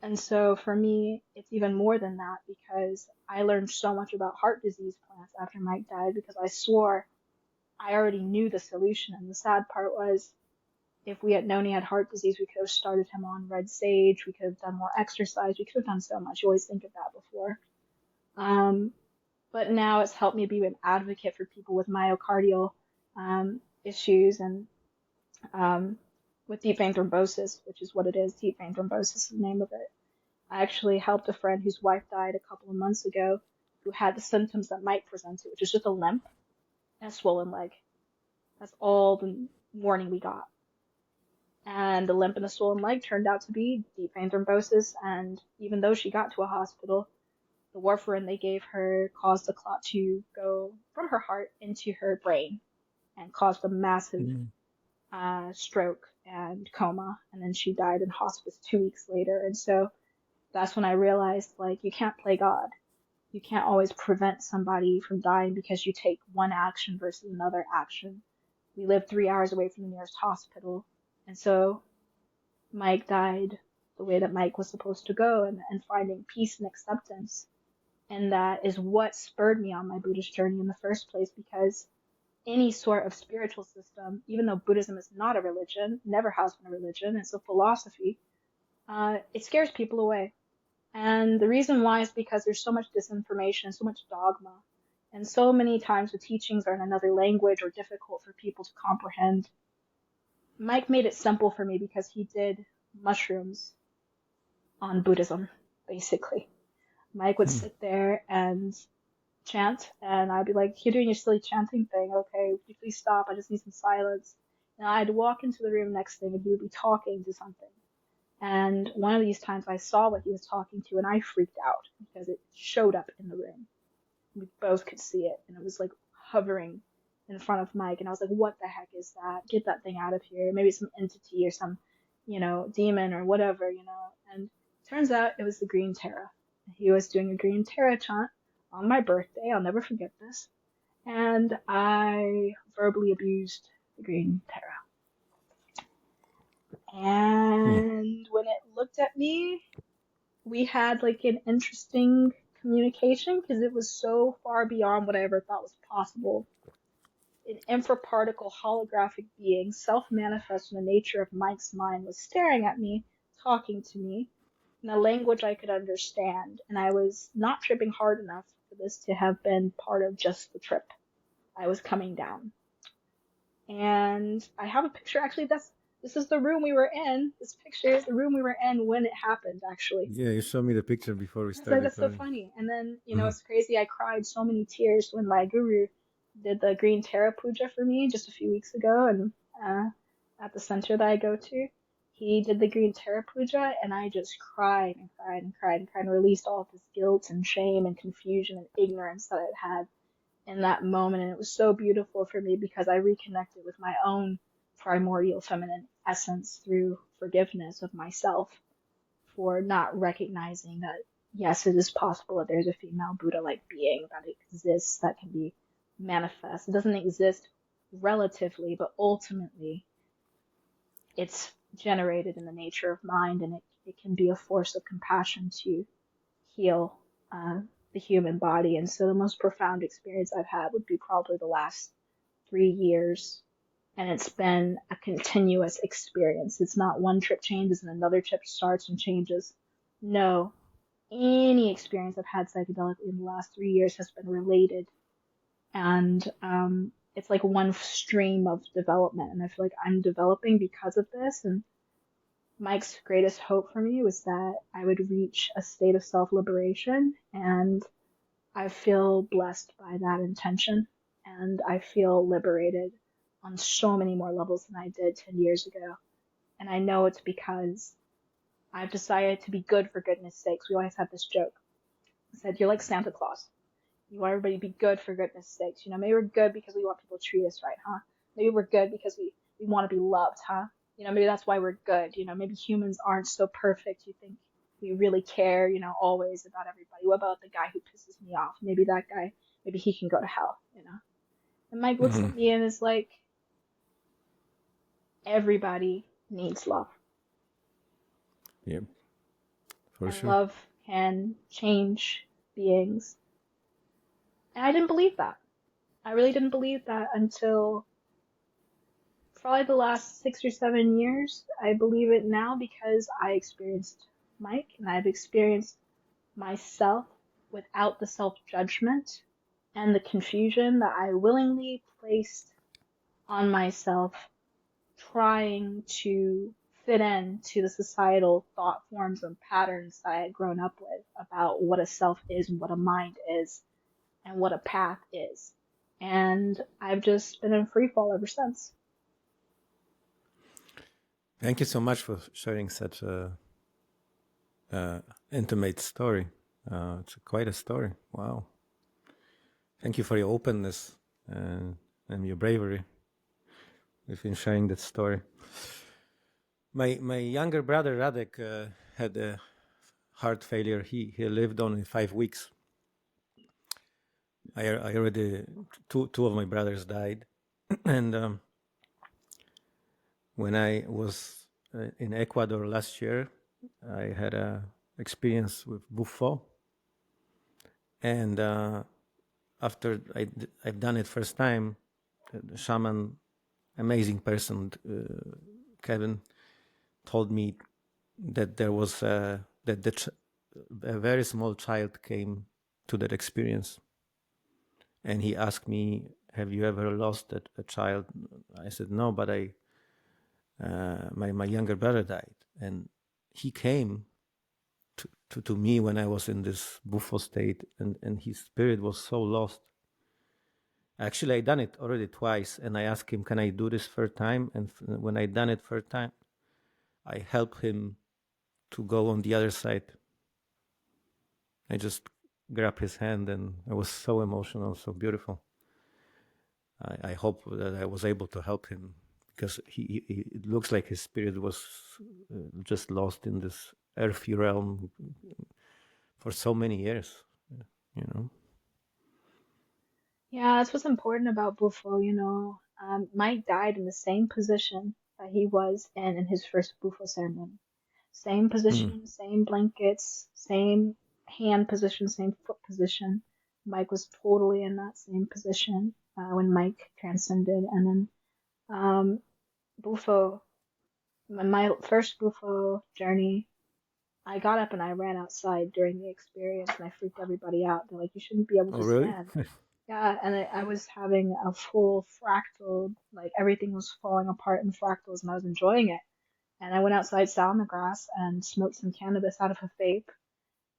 And so for me, it's even more than that because I learned so much about heart disease plants after Mike died because I swore I already knew the solution. And the sad part was if we had known he had heart disease, we could have started him on red sage. We could have done more exercise. We could have done so much. You always think of that before. Um, but now it's helped me be an advocate for people with myocardial issues and um, with deep vein thrombosis, which is what it is. Deep vein thrombosis is the name of it. I actually helped a friend whose wife died a couple of months ago who had the symptoms that Mike presented, which is just a limp and a swollen leg. That's all the warning we got. And the limp in the swollen leg turned out to be deep vein thrombosis. And even though she got to a hospital, the warfarin they gave her caused the clot to go from her heart into her brain and caused a massive Mm. stroke and coma. And then she died in hospice 2 weeks later. And so that's when I realized, like, you can't play God. You can't always prevent somebody from dying because you take one action versus another action. We lived 3 hours away from the nearest hospital. And so Mike died the way that Mike was supposed to go, and finding peace and acceptance. And that is what spurred me on my Buddhist journey in the first place, because any sort of spiritual system, even though Buddhism is not a religion, never has been a religion, it's a philosophy, it scares people away. And the reason why is because there's so much disinformation, so much dogma, and so many times the teachings are in another language or difficult for people to comprehend. Mike made it simple for me because he did mushrooms on Buddhism, basically. Mike would sit there and chant, and I'd be like, "You're doing your silly chanting thing. Okay, would you please stop? I just need some silence." And I'd walk into the room next thing, and he would be talking to something. And one of these times I saw what he was talking to, and I freaked out because it showed up in the room. We both could see it, and it was like hovering in front of Mike. And I was like, "What the heck is that? Get that thing out of here. Maybe it's some entity or some, demon or whatever. And it turns out it was the Green Terra. He was doing a Green Terra chant on my birthday. I'll never forget this. And I verbally abused the Green Terra. Mm. And when it looked at me, we had like an interesting communication because it was so far beyond what I ever thought was possible. An infraparticle holographic being, self-manifest in the nature of Mike's mind, was staring at me, talking to me in a language I could understand, and I was not tripping hard enough for this to have been part of just the trip. I was coming down. And I have a picture, actually, this is the room we were in. This picture is the room we were in when it happened, actually. Yeah, you showed me the picture before we So started that's so talking. funny. And then, Mhm. it's crazy. I cried so many tears when my guru did the Green Terra Puja for me just a few weeks ago, and at the center that I go to, he did the Green Terra Puja, and I just cried and cried and cried and cried and released all of this guilt and shame and confusion and ignorance that I'd had in that moment. And it was so beautiful for me because I reconnected with my own primordial feminine essence through forgiveness of myself for not recognizing that, yes, it is possible that there's a female Buddha-like being that exists, that can be manifest. It doesn't exist relatively, but ultimately it's generated in the nature of mind, and it can be a force of compassion to heal uh, the human body. And so the most profound experience I've had would be probably the last 3 years. And it's been a continuous experience. It's not one trip changes and another trip starts and changes. No, any experience I've had psychedelically in the last 3 years has been related. And it's like one stream of development. And I feel like I'm developing because of this. And Mike's greatest hope for me was that I would reach a state of self liberation. And I feel blessed by that intention. And I feel liberated on so many more levels than I did 10 years ago. And I know it's because I've decided to be good for goodness sakes. We always have this joke. I said, "You're like Santa Claus. You want everybody to be good for goodness sakes. Maybe we're good because we want people to treat us right, huh? Maybe we're good because we want to be loved, huh? Maybe that's why we're good. Maybe humans aren't so perfect. You think we really care, always about everybody. What about the guy who pisses me off? Maybe that guy, maybe he can go to hell. And Mike looks Mhm. at me and is like, everybody needs love. Yeah, for And sure. love can change beings. And I didn't believe that. I really didn't believe that until probably the last 6 or 7 years. I believe it now because I experienced Mike, and I've experienced myself without the self judgment and the confusion that I willingly placed on myself, trying to fit in to the societal thought forms and patterns that I had grown up with about what a self is and what a mind is and what a path is. And I've just been in free fall ever since. Thank you so much for sharing such a intimate story. It's quite a story. Wow. Thank you for your openness and your bravery within sharing that story. My younger brother Radek had a heart failure. He lived only 5 weeks. I already two of my brothers died, and when I was in Ecuador last year, I had a experience with Buffo, and after I've done it first time, the shaman, amazing person, Kevin, told me that there was a very small child came to that experience, and he asked me, "Have you ever lost a child?" I said, "No, but my younger brother died," and he came to me when I was in this buffo state, and his spirit was so lost. Actually, I done it already twice, and I asked him, "Can I do this third time?" And when I done it third time, I helped him to go on the other side. I just grabbed his hand, and it was so emotional, so beautiful. I hope that I was able to help him, because it looks like his spirit was just lost in this earthy realm for so many years, you know. Yeah, that's what's important about Bufo, you know. Mike died in the same position that he was in his first Bufo ceremony. Same Mm. position, same blankets, same hand position, same foot position. Mike was totally in that same position when Mike transcended. And then Bufo, my first Bufo journey, I got up and I ran outside during the experience and I freaked everybody out. They're like, you shouldn't be able Oh, to really? stand. Yeah, and I was having a full fractal, like everything was falling apart in fractals and I was enjoying it. And I went outside, sat on the grass, and smoked some cannabis out of a vape.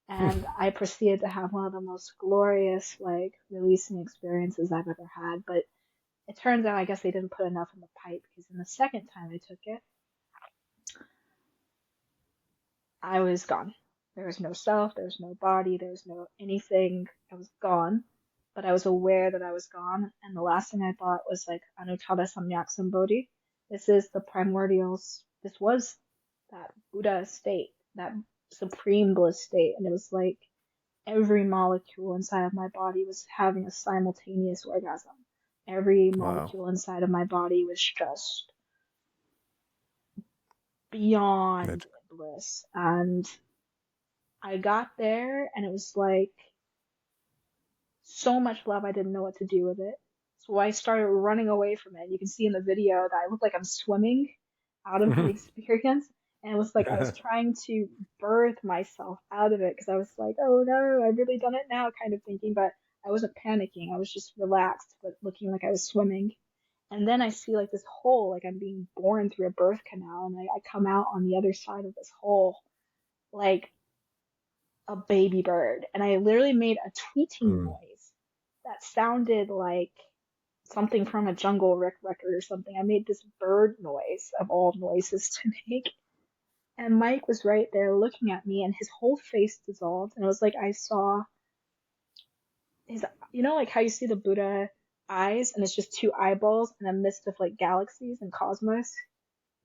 And I proceeded to have one of the most glorious, like, releasing experiences I've ever had. But it turns out, I guess they didn't put enough in the pipe because in the second time I took it, I was gone. There was no self, there was no body, there was no anything. I was gone, but I was aware that I was gone. And the last thing I thought was like, Anuttara Samyak Sambodhi. This is the primordials. This was that Buddha state, that supreme bliss state. And it was like every molecule inside of my body was having a simultaneous orgasm. Every Wow. molecule inside of my body was just beyond Good. bliss. And I got there and it was like so much love I didn't know what to do with it. So I started running away from it. You can see in the video that I look like I'm swimming out of the experience. And it was like I was trying to birth myself out of it because I was like, oh no, I've really done it now, kind of thinking. But I wasn't panicking. I was just relaxed, but looking like I was swimming. And then I see like this hole, like I'm being born through a birth canal. And I come out on the other side of this hole, like a baby bird, and I literally made a tweeting Mm. noise that sounded like something from a Jungle Rick record or something. I made this bird noise of all noises to make. And Mike was right there looking at me, and his whole face dissolved. And it was like I saw his, you know, like how you see the Buddha eyes, and it's just two eyeballs in a mist of like galaxies and cosmos.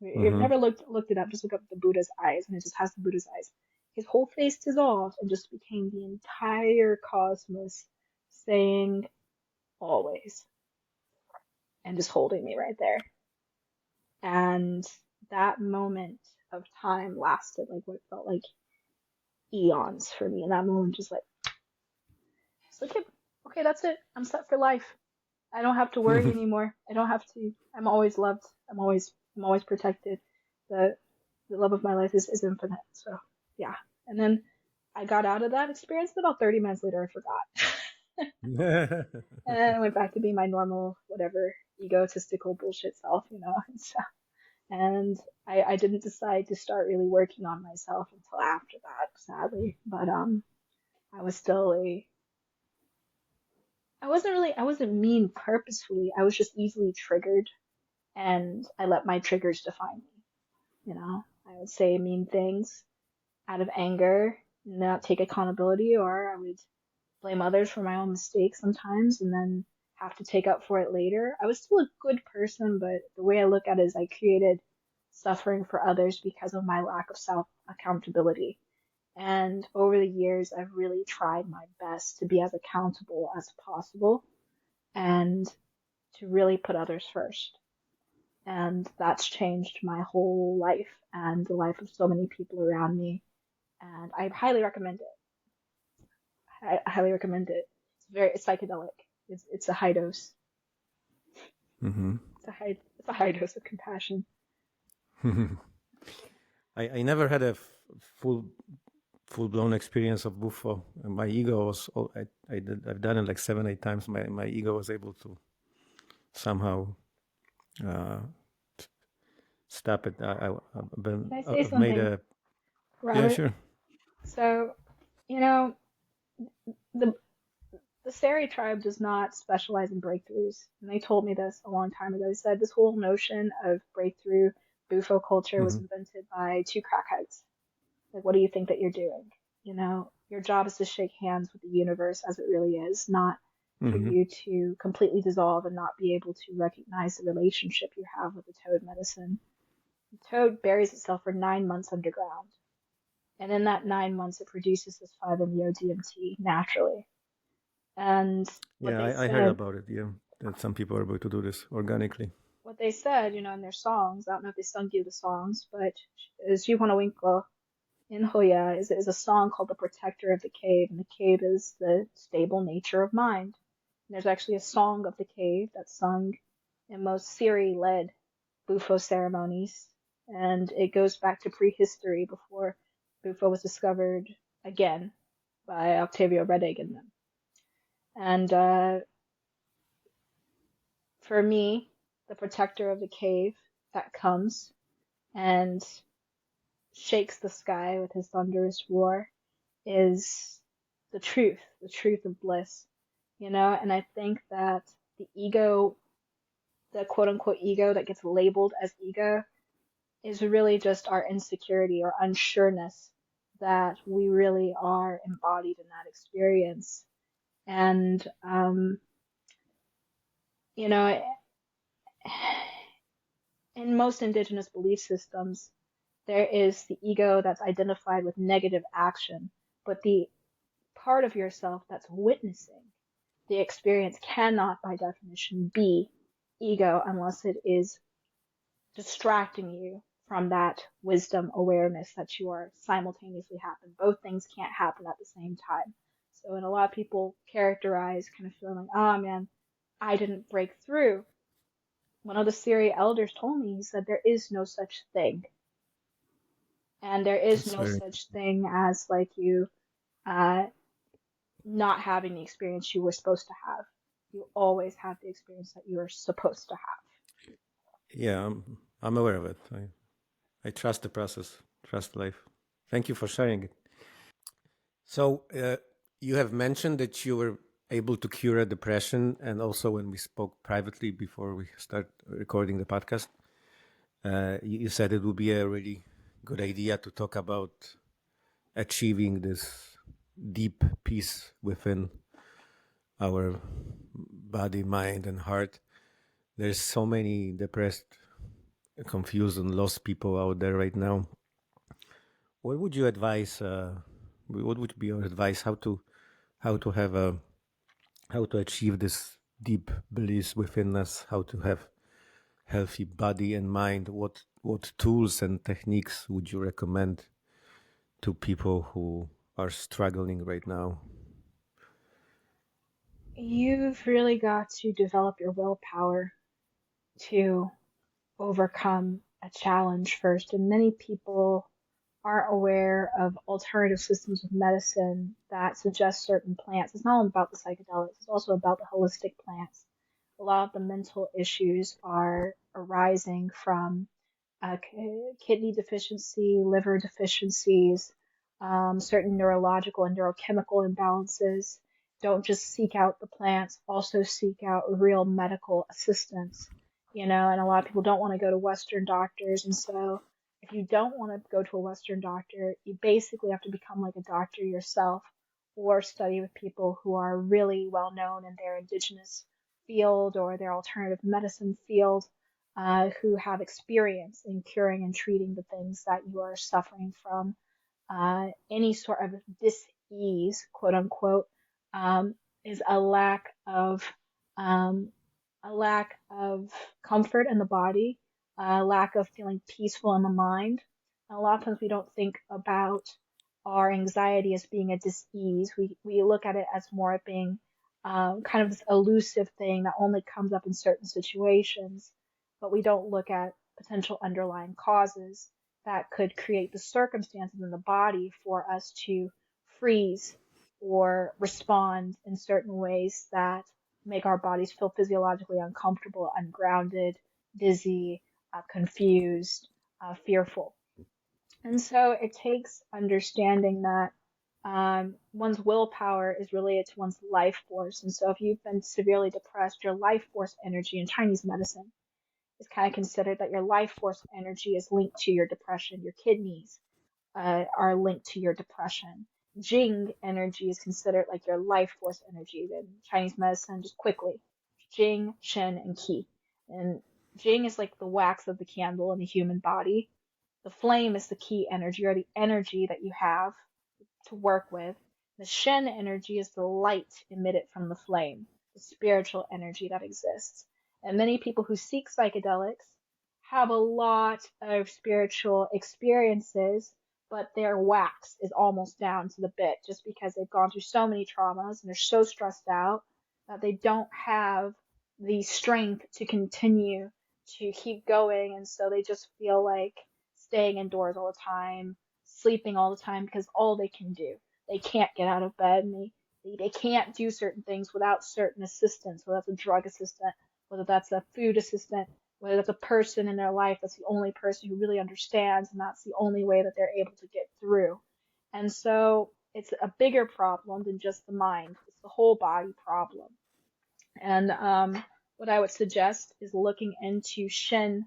If you've Mm-hmm. never looked it up, just look up the Buddha's eyes, and it just has the Buddha's eyes. His whole face dissolved and just became the entire cosmos saying always and just holding me right there. And that moment of time lasted like what felt like eons for me. And that moment just like, it's like, okay, that's it. I'm set for life. I don't have to worry anymore. I don't have to. I'm always loved. I'm always protected. The the love of my life is infinite. So yeah. And then I got out of that experience. About 30 minutes later, I forgot, and then I went back to being my normal, whatever, egotistical bullshit self, you know. And I didn't decide to start really working on myself until after that, sadly. But I was still a I wasn't mean purposefully. I was just easily triggered and I let my triggers define me. I would say mean things out of anger, not take accountability, or I would blame others for my own mistakes sometimes and then have to take up for it later. I was still a good person, but the way I look at it is I created suffering for others because of my lack of self accountability. And over the years, I've really tried my best to be as accountable as possible and to really put others first. And that's changed my whole life and the life of so many people around me. And I highly recommend it. I highly recommend it. It's psychedelic. It's a high dose. Mm-hmm. It's a high dose of compassion. I never had a full blown experience of Buffo. And my ego was I've done it like 7-8 times. My ego was able to somehow uh, stop it. Can I say I've made something, a yeah, Robert? sure. So, you know, the the Seri tribe does not specialize in breakthroughs. And they told me this a long time ago. They said this whole notion of breakthrough Bufo culture was Mm-hmm. invented by two crackheads. Like, what do you think that you're doing? Your job is to shake hands with the universe as it really is, not for Mm-hmm. you to completely dissolve and not be able to recognize the relationship you have with the toad medicine. The toad buries itself for 9 months underground. And in that 9 months, it produces this 5-MeO DMT naturally. And what Yeah, they I heard said, about it. Yeah, that some people are able to do this organically. in their songs, I don't know if they sung you the songs, but is Winkle in Hoya is a song called The Protector of the Cave, and the cave is the stable nature of mind. And there's actually a song of the cave that's sung in most Siri-led Bufo ceremonies, and it goes back to prehistory before Bufo was discovered again by Octavio Redig and them. And for me, the protector of the cave that comes and shakes the sky with his thunderous roar is the truth of bliss. And I think that the ego, the quote unquote ego that gets labeled as ego, is really just our insecurity or unsureness that we really are embodied in that experience. And, you know, in most indigenous belief systems, there is the ego that's identified with negative action, but the part of yourself that's witnessing the experience cannot, by definition, be ego unless it is distracting you from that wisdom awareness that you are simultaneously happen. Both things can't happen at the same time. So, and a lot of people characterize kind of feeling like, oh man, I didn't break through. One of the Siri elders told me, he said, there is no such thing. And there is That's no very such thing as like you uh, not having the experience you were supposed to have. You always have the experience that you are supposed to have. yeah. I'm aware of it. I trust the process, trust life. Thank you for sharing it. So you have mentioned that you were able to cure depression, and also when we spoke privately before we start recording the podcast, you said it would be a really good idea to talk about achieving this deep peace within our body, mind, and heart. There's so many depressed, confused, and lost people out there right now. What would you advise? What would be your advice? How to have a how to achieve this deep beliefs within us? How to have healthy body and mind? What tools and techniques would you recommend to people who are struggling right now? You've really got to develop your willpower to overcome a challenge first. And many people aren't aware of alternative systems of medicine that suggest certain plants. It's not only about the psychedelics, it's also about the holistic plants. A lot of the mental issues are arising from uh, kidney deficiency, liver deficiencies, certain neurological and neurochemical imbalances. Don't just seek out the plants, also seek out real medical assistance. And a lot of people don't want to go to Western doctors. And so if you don't want to go to a Western doctor, you basically have to become like a doctor yourself or study with people who are really well known in their indigenous field or their alternative medicine field, who have experience in curing and treating the things that you are suffering from. Any sort of dis-ease, quote unquote, is um, a lack of comfort in the body, a lack of feeling peaceful in the mind. And a lot of times we don't think about our anxiety as being a dis-ease. We look at it as more of being kind of this elusive thing that only comes up in certain situations, but we don't look at potential underlying causes that could create the circumstances in the body for us to freeze or respond in certain ways that make our bodies feel physiologically uncomfortable, ungrounded, dizzy, confused, fearful. And so it takes understanding that one's willpower is related to one's life force. And so if you've been severely depressed, your life force energy in Chinese medicine is kind of considered that your life force energy is linked to your depression. Your kidneys are linked to your depression. Jing energy is considered like your life force energy. In Chinese medicine, just quickly, Jing, Shen, and Qi. And Jing is like the wax of the candle in the human body. The flame is the key energy, or the energy that you have to work with. The Shen energy is the light emitted from the flame, the spiritual energy that exists. And many people who seek psychedelics have a lot of spiritual experiences, but their wax is almost down to the bit just because they've gone through so many traumas and they're so stressed out that they don't have the strength to continue to keep going. And so they just feel like staying indoors all the time, sleeping all the time because all they can do. They can't get out of bed and they can't do certain things without certain assistance, whether that's a drug assistant, whether that's a food assistant, whether that's a person in their life that's the only person who really understands and that's the only way that they're able to get through. And so it's a bigger problem than just the mind. It's the whole body problem. And what I would suggest is looking into Shen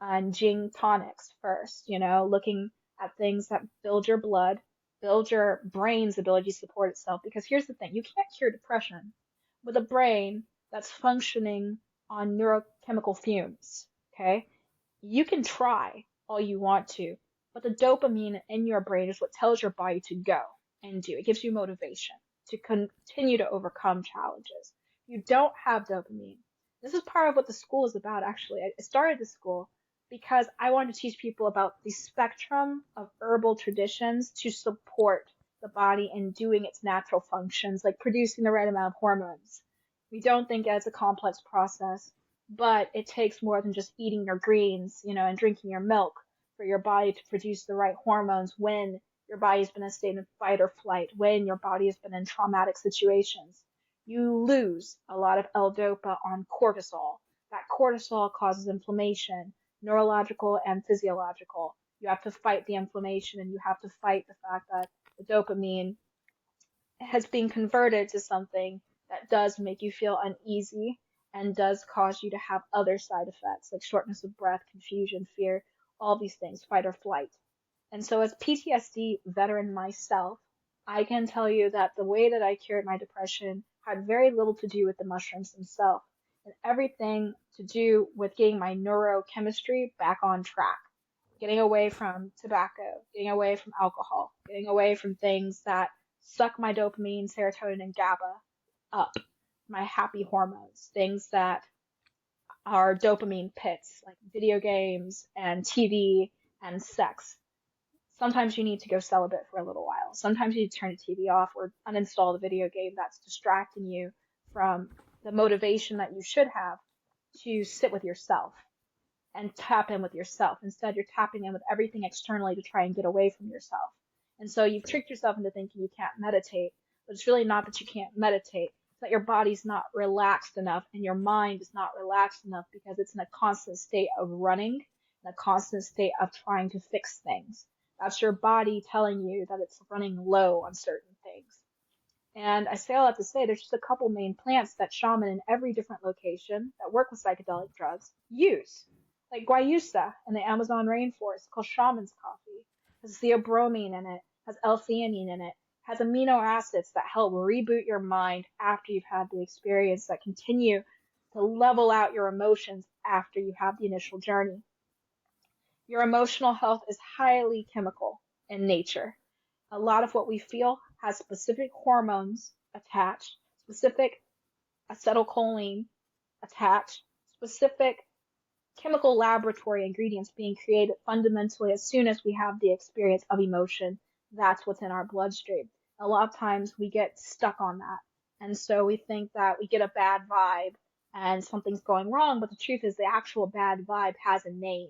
and Jing tonics first, looking at things that build your blood, build your brain's ability to support itself. Because here's the thing, you can't cure depression with a brain that's functioning on neurochemical fumes, okay? You can try all you want to, but the dopamine in your brain is what tells your body to go and do. It gives you motivation to continue to overcome challenges. You don't have dopamine. This is part of what the school is about, actually. I started the school because I wanted to teach people about the spectrum of herbal traditions to support the body in doing its natural functions, like producing the right amount of hormones. We don't think it's a complex process, but it takes more than just eating your greens, and drinking your milk for your body to produce the right hormones when your body's been in a state of fight or flight, when your body has been in traumatic situations. You lose a lot of L-DOPA on cortisol. That cortisol causes inflammation, neurological and physiological. You have to fight the inflammation and you have to fight the fact that the dopamine has been converted to something that does make you feel uneasy and does cause you to have other side effects like shortness of breath, confusion, fear, all these things, fight or flight. And so, as PTSD veteran myself, I can tell you that the way that I cured my depression had very little to do with the mushrooms themselves and everything to do with getting my neurochemistry back on track, getting away from tobacco, getting away from alcohol, getting away from things that suck my dopamine, serotonin, and GABA up, my happy hormones, things that are dopamine pits, like video games and TV and sex. Sometimes you need to go celibate for a little while. Sometimes you need to turn the TV off or uninstall the video game that's distracting you from the motivation that you should have to sit with yourself and tap in with yourself. Instead, you're tapping in with everything externally to try and get away from yourself. And so you've tricked yourself into thinking you can't meditate, but it's really not that you can't meditate. It's that your body's not relaxed enough and your mind is not relaxed enough because it's in a constant state of running, in a constant state of trying to fix things. That's your body telling you that it's running low on certain things. And I say all that to say there's just a couple main plants that shaman in every different location that work with psychedelic drugs use. like guayusa in the Amazon rainforest called shaman's coffee. Has theobromine in it, has L-theanine in it, has amino acids that help reboot your mind after you've had the experience, that continue to level out your emotions after you have the initial journey. Your emotional health is highly chemical in nature. A lot of what we feel has specific hormones attached, specific acetylcholine attached, specific chemical laboratory ingredients being created fundamentally as soon as we have the experience of emotion. That's what's in our bloodstream. A lot of times we get stuck on that. And so we think that we get a bad vibe and something's going wrong. But the truth is, the actual bad vibe has a name,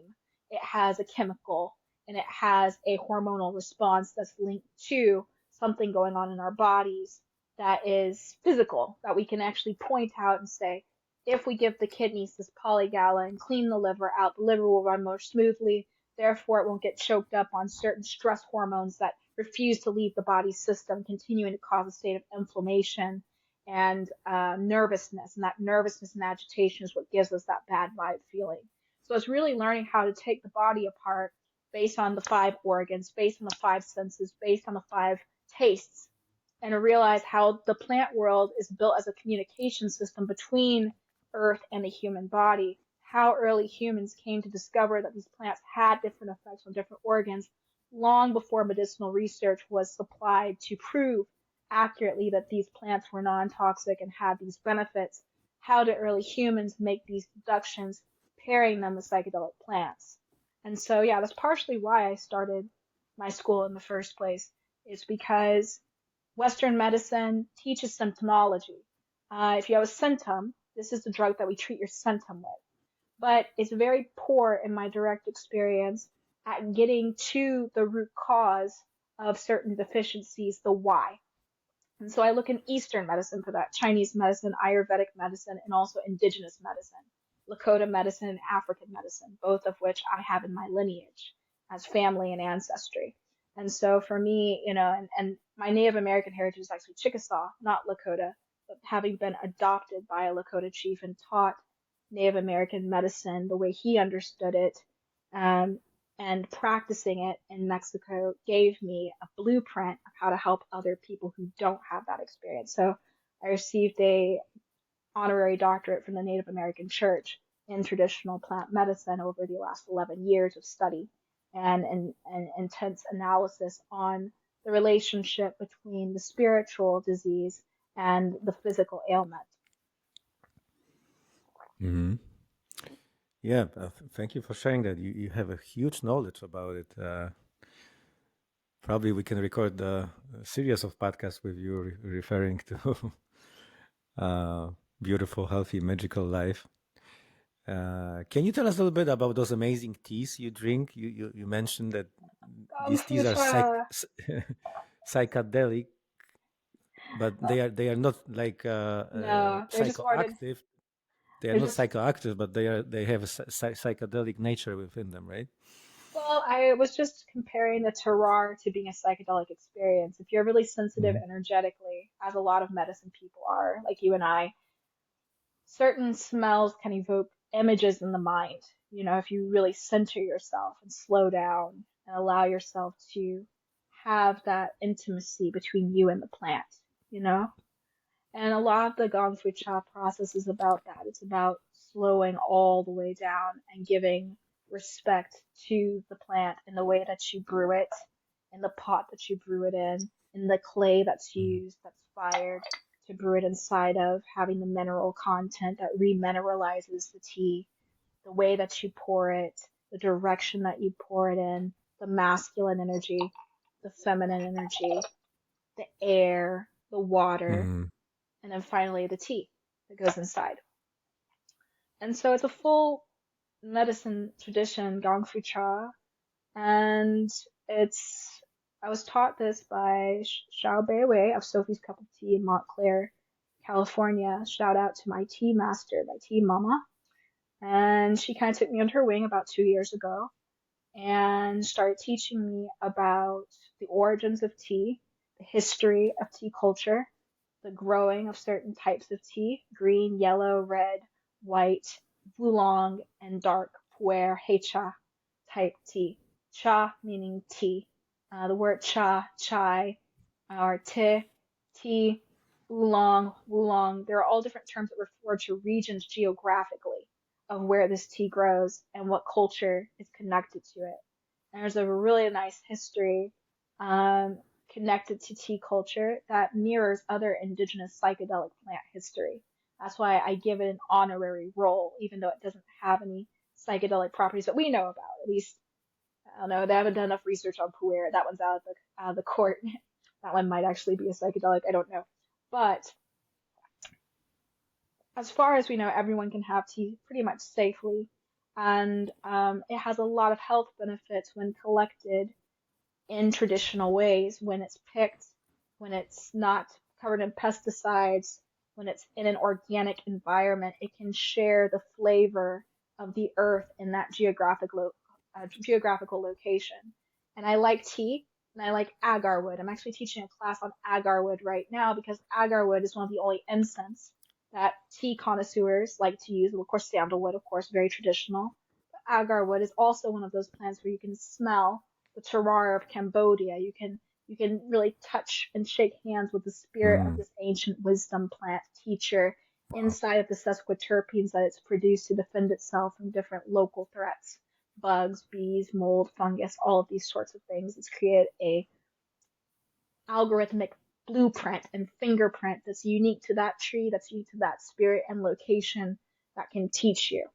it has a chemical, and it has a hormonal response that's linked to something going on in our bodies that is physical, that we can actually point out and say, if we give the kidneys this polygala and clean the liver out, the liver will run more smoothly. Therefore, it won't get choked up on certain stress hormones that refuse to leave the body system, continuing to cause a state of inflammation and nervousness. And that nervousness and agitation is what gives us that bad vibe feeling. So it's really learning how to take the body apart based on the five organs, based on the five senses, based on the five tastes, and to realize how the plant world is built as a communication system between Earth and the human body. How early humans came to discover that these plants had different effects on different organs long before medicinal research was supplied to prove accurately that these plants were non-toxic and had these benefits. How did early humans make these deductions, pairing them with psychedelic plants? And so, yeah, that's partially why I started my school in the first place, is because Western medicine teaches symptomology. If you have a symptom, this is the drug that we treat your symptom with. But it's very poor in my direct experience at getting to the root cause of certain deficiencies, the why. And so I look in Eastern medicine for that, Chinese medicine, Ayurvedic medicine, and also indigenous medicine, Lakota medicine, and African medicine, both of which I have in my lineage as family and ancestry. And so for me, and my Native American heritage is actually Chickasaw, not Lakota, but having been adopted by a Lakota chief and taught Native American medicine the way he understood it, um, and practicing it in Mexico gave me a blueprint of how to help other people who don't have that experience. So I received a honorary doctorate from the Native American Church in traditional plant medicine over the last 11 years of study and intense analysis on the relationship between the spiritual disease and the physical ailment. Hmm. Yeah, thank you for sharing that. You have a huge knowledge about it. Probably we can record a series of podcasts with you referring to beautiful, healthy, magical life. Can you tell us a little bit about those amazing teas you drink? You mentioned that Kung these Fu teas are Cha. psychedelic, but they are not like No, they're just more than psychoactive. They are they're not just. psychoactive, but they have a psychedelic nature within them, right? Well, I was just comparing the terroir to being a psychedelic experience. If you're really sensitive Hmm. energetically, as a lot of medicine people are, like you and I, certain smells can evoke images in the mind. If you really center yourself and slow down and allow yourself to have that intimacy between you and the plant, you know? And a lot of the Gong Fu Cha process is about that. It's about slowing all the way down and giving respect to the plant in the way that you brew it, in the pot that you brew it in the clay that's used, that's fired to brew it inside of, having the mineral content that remineralizes the tea, the way that you pour it, the direction that you pour it in, the masculine energy, the feminine energy, the air, the water, Hmm. and then finally the tea that goes inside. And so it's a full medicine tradition, Gong Fu Cha, and it's I was taught this by Xiao Wei of Sophie's Cup of Tea in Montclair, California. Shout out to my tea master, my tea mama. And she kind of took me under her wing about 2 years ago and started teaching me about the origins of tea, the history of tea culture, the growing of certain types of tea: green, yellow, red, white, oolong, and dark pu'er heicha type tea. Cha meaning tea. The word cha, chai, or te, tea, oolong, wulong. There are all different terms that refer to regions geographically of where this tea grows and what culture is connected to it. And there's a really nice history um, connected to tea culture that mirrors other indigenous psychedelic plant history. That's why I give it an honorary role, even though it doesn't have any psychedelic properties that we know about. At least, I don't know, they haven't done enough research on pu'er. That one's out of the court. That one might actually be a psychedelic. I don't know. But as far as we know, everyone can have tea pretty much safely. And it has a lot of health benefits when collected in traditional ways, when it's picked, when it's not covered in pesticides, when it's in an organic environment. It can share the flavor of the earth in that geographical location. And I like tea, and I like agar wood. I'm actually teaching a class on agar wood right now because agar wood is one of the only incense that tea connoisseurs like to use. Well, of course, sandalwood, of course, very traditional. But agar wood is also one of those plants where you can smell the terroir of Cambodia. You can really touch and shake hands with the spirit of Mm. this ancient wisdom plant teacher inside of the sesquiterpenes that it's produced to defend itself from different local threats. Bugs, bees, mold, fungus, all of these sorts of things. It's created a algorithmic blueprint and fingerprint that's unique to that tree, that's unique to that spirit and location that can teach you,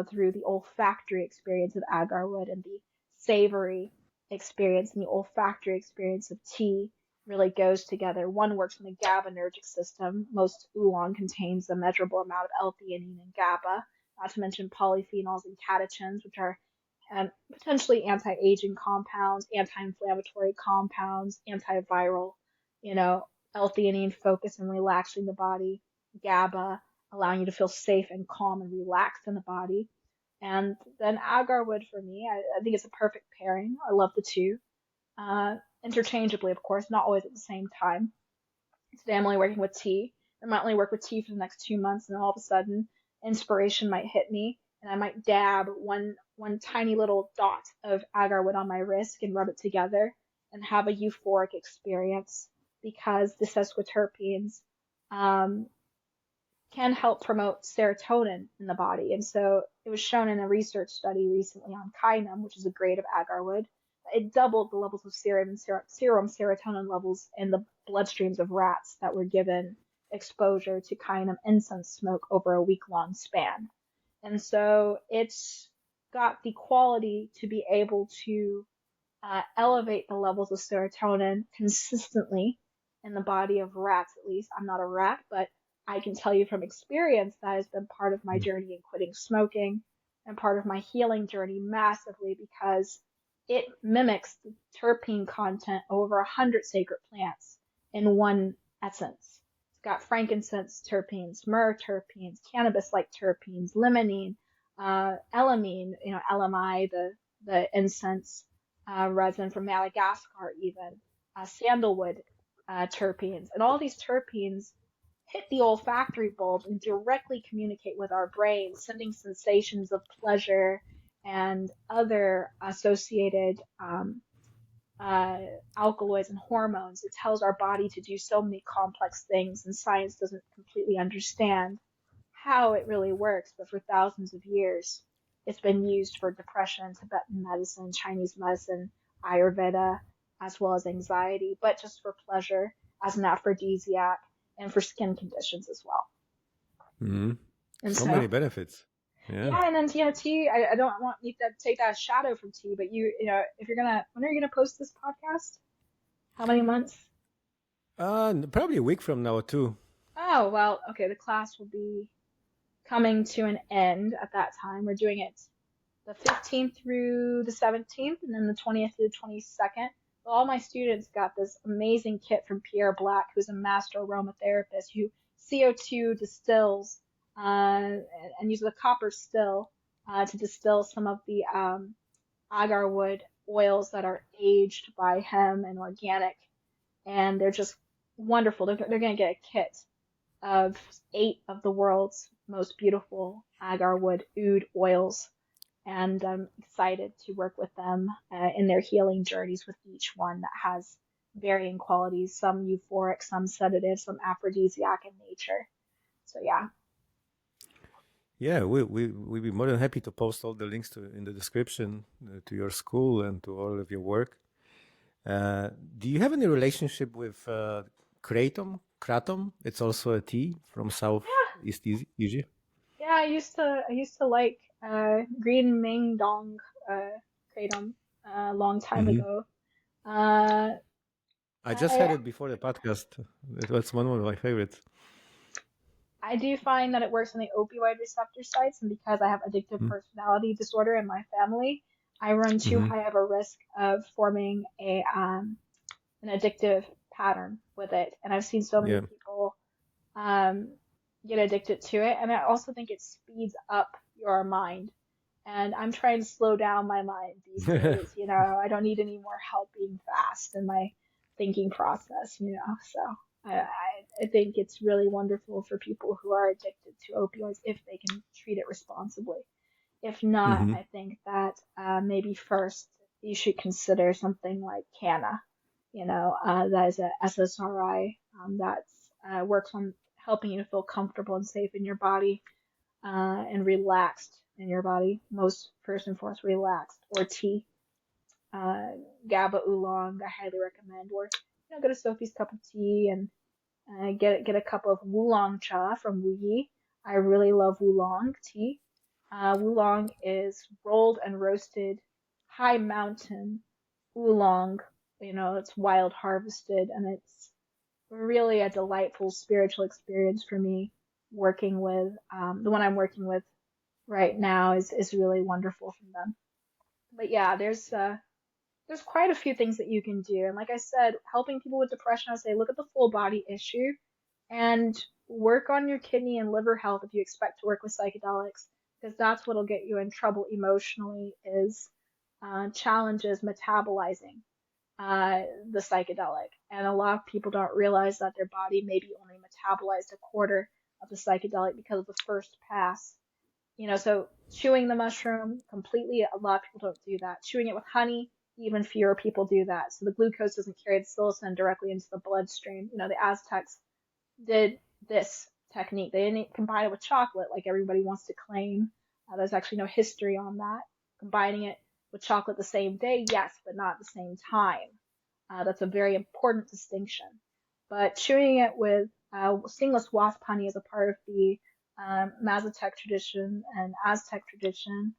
through the olfactory experience of agarwood and the savory experience and the olfactory experience of tea really goes together. One works in the GABAergic system. Most oolong contains a measurable amount of L-theanine and GABA, not to mention polyphenols and catechins, which are potentially anti-aging compounds, anti-inflammatory compounds, antiviral, you know, L-theanine focus and relaxing the body, GABA allowing you to feel safe and calm and relaxed in the body. And then agarwood for me, I think it's a perfect pairing. I love the two. Interchangeably, of course, not always at the same time. Today I'm only working with tea. I might only work with tea for the next 2 months, and then all of a sudden, inspiration might hit me, and I might dab one tiny little dot of agarwood on my wrist and rub it together and have a euphoric experience because the sesquiterpenes um, can help promote serotonin in the body. And so it was shown in a research study recently on kainam, which is a grade of agarwood. It doubled the levels of serum serotonin levels in the bloodstreams of rats that were given exposure to kainam incense smoke over a week-long span. And so it's got the quality to be able to elevate the levels of serotonin consistently in the body of rats, at least. I'm not a rat, but I can tell you from experience that has been part of my journey in quitting smoking and part of my healing journey massively because it mimics the terpene content of over 100 sacred plants in one essence. It's got frankincense terpenes, myrrh terpenes, cannabis-like terpenes, limonene, elamine, LMI, the incense resin from Madagascar, even sandalwood terpenes, and all these terpenes hit the olfactory bulb and directly communicate with our brains, sending sensations of pleasure and other associated uh, alkaloids and hormones. It tells our body to do so many complex things, and science doesn't completely understand how it really works. But for thousands of years, it's been used for depression, Tibetan medicine, Chinese medicine, Ayurveda, as well as anxiety, but just for pleasure, as an aphrodisiac, and for skin conditions as well. Mm-hmm. And So so, many benefits. Yeah. yeah, and then tea. I don't want you to take that shadow from tea, but if you're gonna, when are you gonna post this podcast? How many months? Probably a week from now too. Oh, well, okay. The class will be coming to an end at that time. We're doing it the 15th through the 17th, and then the 20th through the 22nd. Well, all my students got this amazing kit from Pierre Black, who's a master aromatherapist who CO2 distills and uses a copper still to distill some of the agar oils that are aged by him and organic, and they're just wonderful. They're going to get a kit of 8 of the world's most beautiful agar wood oud oils, And I'm excited to work with them in their healing journeys with each one that has varying qualities, some euphoric, some sedative, some aphrodisiac in nature. So yeah. Yeah, we'd be more than happy to post all the links to in the description to your school and to all of your work. Do you have any relationship with kratom? Kratom? It's also a tea from Southeast Asia. Yeah, I used to like Green Ming Dong kratom a long time Hmm. ago. Uh, I just I had it before the podcast. It was one of my favorites. I do find that it works on the opioid receptor sites, and because I have addictive Mm-hmm. personality disorder in my family, I run too Mm-hmm. high of a risk of forming a an addictive pattern with it. And I've seen so many Yeah. people um, get addicted to it, and I also think it speeds up your mind. And I'm trying to slow down my mind these days. I don't need any more help being fast in my thinking process. So I think it's really wonderful for people who are addicted to opioids if they can treat it responsibly. If not, Hmm. I think that maybe first you should consider something like Canna. That is a SSRI that works on helping you to feel comfortable and safe in your body and relaxed in your body. Most first and foremost, relaxed. Or tea, uh, GABA oolong. I highly recommend. Or go to Sophie's Cup of Tea and get a cup of oolong cha from Wu Yi. I really love oolong tea. Oolong is rolled and roasted high mountain oolong. It's wild harvested, and it's really a delightful spiritual experience for me. Working with the one I'm working with right now is really wonderful from them. But yeah, there's quite a few things that you can do. And like I said, helping people with depression, I would say look at the full body issue and work on your kidney and liver health if you expect to work with psychedelics, because that's what'll get you in trouble emotionally is challenges metabolizing the psychedelic. And a lot of people don't realize that their body maybe only metabolized a quarter of the psychedelic because of the first pass. So chewing the mushroom completely, a lot of people don't do that. Chewing it with honey, even fewer people do that. So the glucose doesn't carry the psilocin directly into the bloodstream. The Aztecs did this technique. They didn't combine it with chocolate like everybody wants to claim. There's actually no history on that. Combining it with chocolate the same day, yes, but not at the same time. That's a very important distinction. But chewing it with stingless wasp honey is a part of the Mazatec tradition and Aztec tradition.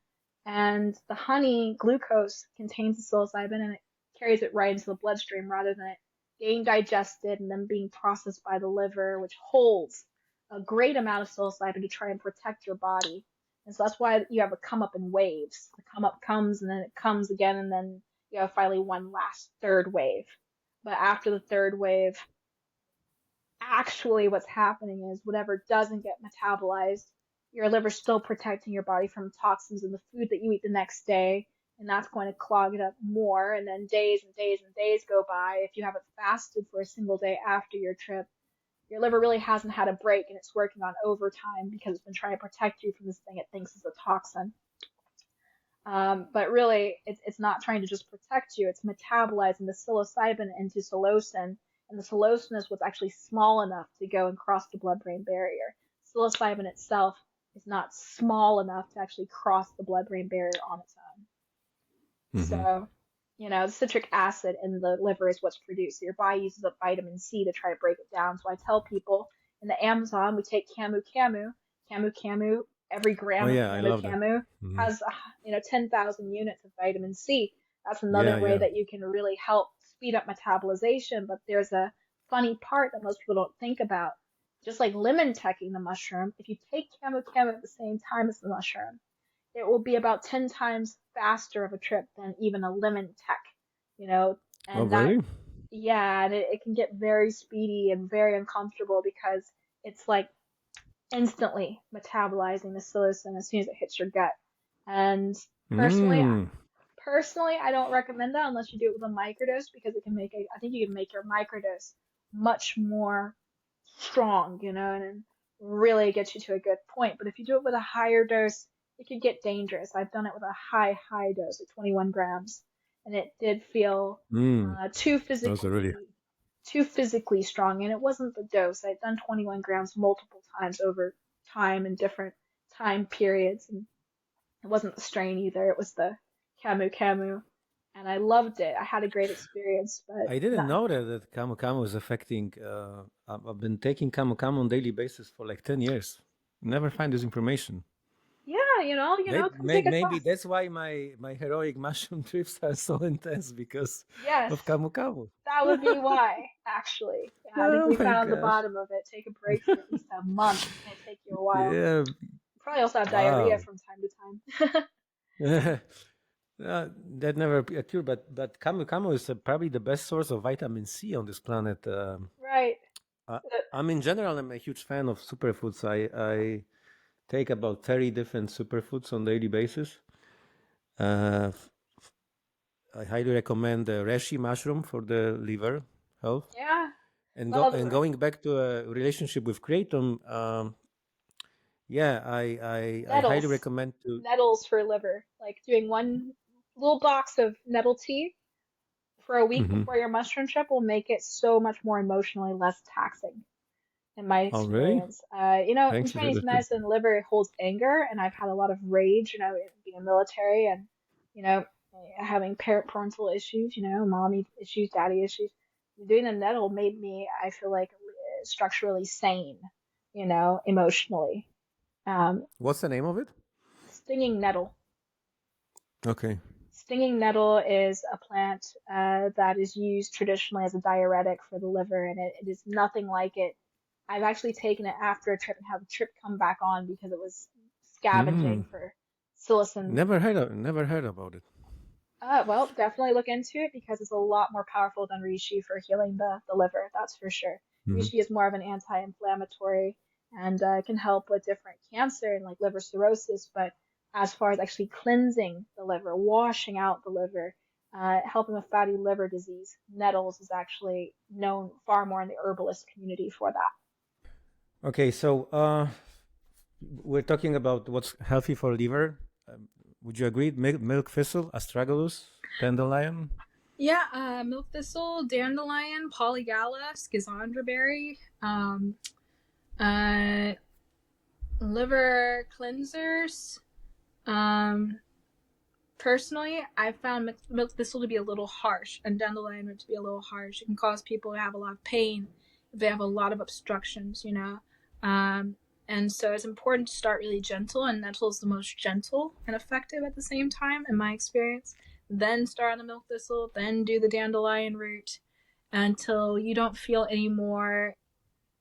And the honey glucose contains the psilocybin and it carries it right into the bloodstream rather than it being digested and then being processed by the liver, which holds a great amount of psilocybin to try and protect your body. And so that's why you have a come up in waves. The come up comes and then it comes again, and then you have finally one last third wave. But after the third wave, actually what's happening is whatever doesn't get metabolized, your liver's still protecting your body from toxins in the food that you eat the next day, and that's going to clog it up more. And then days and days and days go by. If you haven't fasted for a single day after your trip, your liver really hasn't had a break and it's working on overtime because it's been trying to protect you from this thing it thinks is a toxin. But really, it's not trying to just protect you, it's metabolizing the psilocybin into psilocin. And the psilocin is what's actually small enough to go and cross the blood brain barrier. Psilocybin itself is not small enough to actually cross the blood brain barrier on its own. Hmm. So, the citric acid in the liver is what's produced. So your body uses up vitamin C to try to break it down. So I tell people in the Amazon, we take camu camu, camu camu, every Oh gram of yeah, I camu love that. camu Hmm. has, 10,000 units of vitamin C. That's Yeah, another way yeah. that you can really help speed up metabolization. But there's a funny part that most people don't think about. Just like lemon teching the mushroom, if you take camu camu at the same time as the mushroom, it will be about 10 times faster of a trip than even a lemon tech, you know, Oh and that, really? yeah, and it can get very speedy and very uncomfortable because it's like instantly metabolizing the psilocin as soon as it hits your gut. And personally, Mm. personally, I don't recommend that unless you do it with a microdose because I think you can make your microdose much more strong, and really get you to a good point. But if you do it with a higher dose, it could get dangerous. I've done it with a high dose of 21 grams, and it did feel Mm, uh, too those are really. physically too physically strong. And it wasn't the dose. I'd done 21 grams multiple times over time in different time periods, and it wasn't the strain either. It was the Camu Camu, and I loved it. I had a great experience, but I didn't not. know that Camu Camu is affecting. I've been taking Camu Camu on daily basis for like 10 years. Never find this information. Yeah, come take a Maybe class. that's why my heroic mushroom trips are so intense because of Yes, Camu Camu. that would be why, actually. Yeah, I think Oh we my found the gosh! bottom of it. Take a break for at least a month. It's going to take you a while. Yeah. You probably also have diarrhea Wow. from time to time. That never occurred, but Camu Camu is probably the best source of vitamin C on this planet. Right. I, Uh, I'm in general, I'm a huge fan of superfoods. I take about 30 different superfoods on daily basis. Uh, I highly recommend the reishi mushroom for the liver health. Yeah. And Well, going back to a relationship with kratom, yeah, I highly nettles. recommend to. Nettles for liver. Like doing one little box of nettle tea for a week Mhm. before your mushroom trip will make it so much more emotionally less taxing, in my Oh, really? experience. In Thanks to Chinese the tip. medicine, liver holds anger, and I've had a lot of rage, being military and, you know, having parental issues, mommy issues, daddy issues. Doing the nettle made me, I feel like, structurally sane, emotionally. Um, What's the name of it? Stinging nettle. Okay. Stinging nettle is a plant that is used traditionally as a diuretic for the liver, and it is nothing like it. I've actually taken it after a trip and had the trip come back on because it was Mm. scavenging for psilocin. Never heard about it. Well, definitely look into it because it's a lot more powerful than reishi for healing the liver, that's for sure. Mhm. Reishi is more of an anti-inflammatory and can help with different cancer and like liver cirrhosis, but as far as actually cleansing the liver, washing out the liver, helping with fatty liver disease, nettles is actually known far more in the herbalist community for that. Okay, so we're talking about what's healthy for liver. Would you agree? Milk thistle, astragalus, dandelion. Yeah, milk thistle, dandelion, polygala, schizandra berry, uh, liver cleansers. Um, Personally, I found milk thistle to be a little harsh and dandelion to be a little harsh. It can cause people to have a lot of pain if they have a lot of obstructions. Um, and so it's important to start really gentle, and nettle is the most gentle and effective at the same time, in my experience. Then start on the milk thistle, then do the dandelion root until you don't feel any more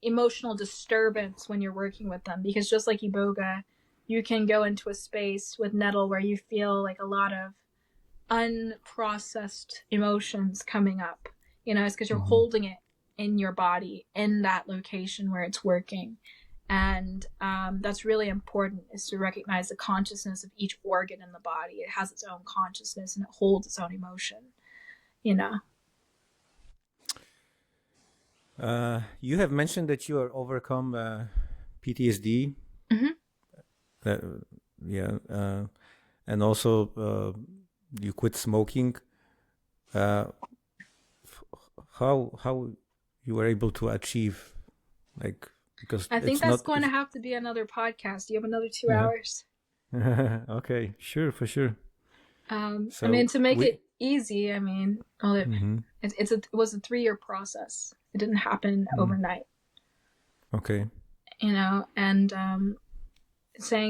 emotional disturbance when you're working with them. Because just like iboga, you can go into a space with nettle where you feel like a lot of unprocessed emotions coming up. It's because you're Mhm. holding it in your body in that location where it's working. And that's really important, is to recognize the consciousness of each organ in the body. It has its own consciousness and it holds its own emotion, you know. You have mentioned that you are overcome PTSD. Mm-hmm. Uh, yeah, and also you quit smoking. Uh, how you were able to achieve, like, because I think it's that's not. going to It's, have to be another podcast. You have another two uh hours. Okay, sure, for sure. So To make we. it easy, well, Mhm. it was a 3-year process. It didn't happen Mm. overnight, Okay. and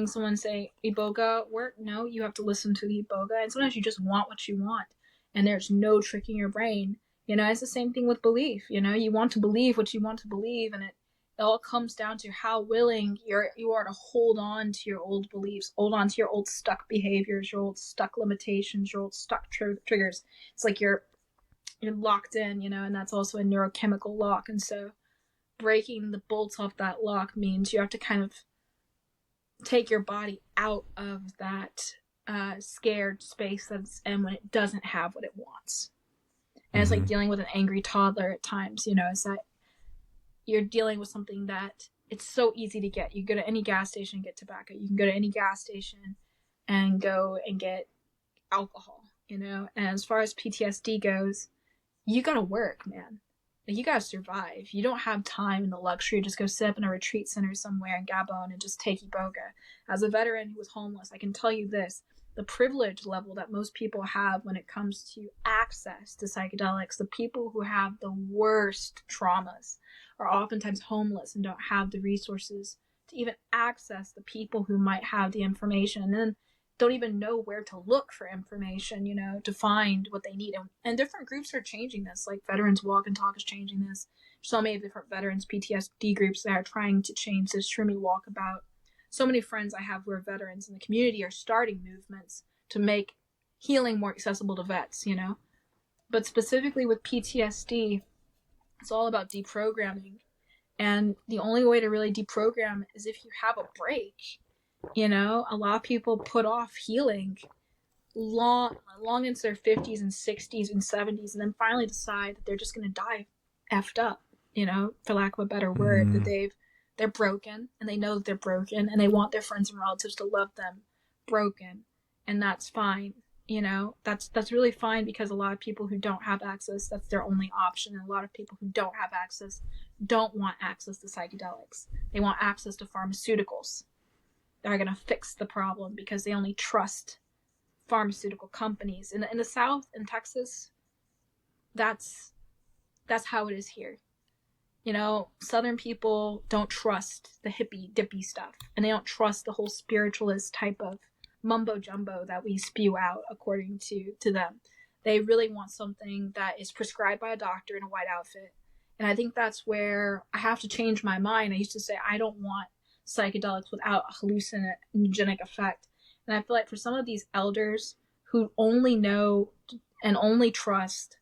someone say iboga work. No, you have to listen to the iboga, and sometimes you just want what you want, and there's no tricking your brain. It's the same thing with belief. You want to believe what you want to believe, and it all comes down to how willing you are to hold on to your old beliefs, hold on to your old stuck behaviors, your old stuck limitations, your old stuck triggers. It's like you're locked in, and that's also a neurochemical lock. And so breaking the bolts off that lock means you have to kind of take your body out of that scared space and when it doesn't have what it wants. And it's like Hmm. dealing with an angry toddler at times. It's that you're dealing with something that it's so easy to get. You go to any gas station and get tobacco. You can go to any gas station and go and get alcohol, you know? And as far as PTSD goes, you gotta work, man. Like, you gotta survive. You don't have time and the luxury to just go sit up in a retreat center somewhere in Gabon and just take iboga. As a veteran who was homeless, I can tell you this: the privilege level that most people have when it comes to access to psychedelics, the people who have the worst traumas are oftentimes homeless and don't have the resources to even access the people who might have the information, and then don't even know where to look for information, you know, to find what they need. And different groups are changing this, like Veterans Walk and Talk is changing this. So many different veterans PTSD groups that are trying to change this. True Me Walkabout. So many friends I have who are veterans in the community are starting movements to make healing more accessible to vets, you know. But specifically with PTSD, it's all about deprogramming. And the only way to really deprogram is if you have a break. You know, a lot of people put off healing long into their 50s and 60s and 70s, and then finally decide that they're just going to die effed up, you know, for lack of a better word, that they're broken, and they know that they're broken, and they want their friends and relatives to love them broken, and that's fine. You know, that's really fine, because a lot of people who don't have access, that's their only option. And a lot of people who don't have access don't want access to psychedelics. They want access to pharmaceuticals that are going to fix the problem, because they only trust pharmaceutical companies. In the South, in Texas, that's how it is here. You know, Southern people don't trust the hippy dippy stuff, and they don't trust the whole spiritualist type of mumbo jumbo that we spew out according to them. They really want something that is prescribed by a doctor in a white outfit. And I think that's where I have to change my mind. I used to say I don't want psychedelics without a hallucinogenic effect. And I feel like for some of these elders who only know and only trust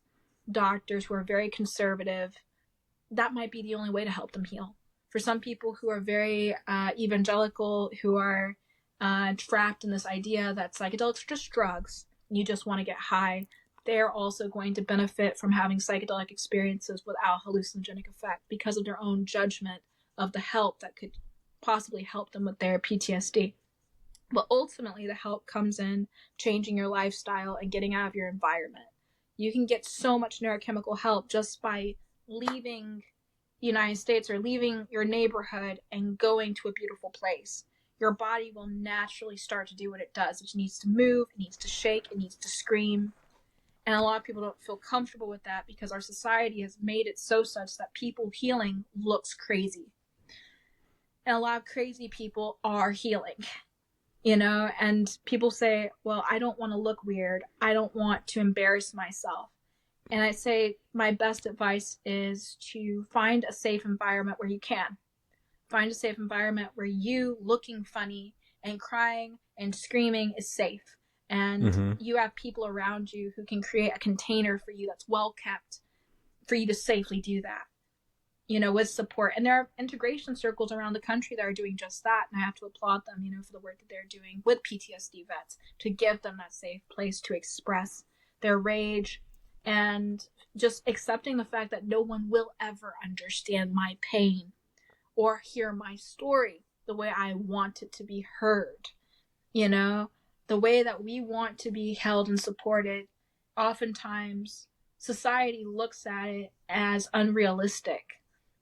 doctors who are very conservative, that might be the only way to help them heal. For some people who are very evangelical, who are trapped in this idea that psychedelics are just drugs, you just want to get high, they're also going to benefit from having psychedelic experiences without hallucinogenic effect, because of their own judgment of the help that could possibly help them with their PTSD. But ultimately, the help comes in changing your lifestyle and getting out of your environment. You can get so much neurochemical help just by leaving the United States or leaving your neighborhood and going to a beautiful place. Your body will naturally start to do what it does. It needs to move, it needs to shake, it needs to scream. And a lot of people don't feel comfortable with that, because our society has made it so such that people healing looks crazy. And a lot of crazy people are healing, you know, and people say, well, I don't want to look weird. I don't want to embarrass myself. And I say my best advice is to find a safe environment where you can. Find a safe environment where you looking funny and crying and screaming is safe. And you have people around you who can create a container for you that's well kept for you to safely do that, you know, with support. And there are integration circles around the country that are doing just that. And I have to applaud them, you know, for the work that they're doing with PTSD vets to give them that safe place to express their rage, and just accepting the fact that no one will ever understand my pain or hear my story the way I want it to be heard. You know, the way that we want to be held and supported, oftentimes society looks at it as unrealistic,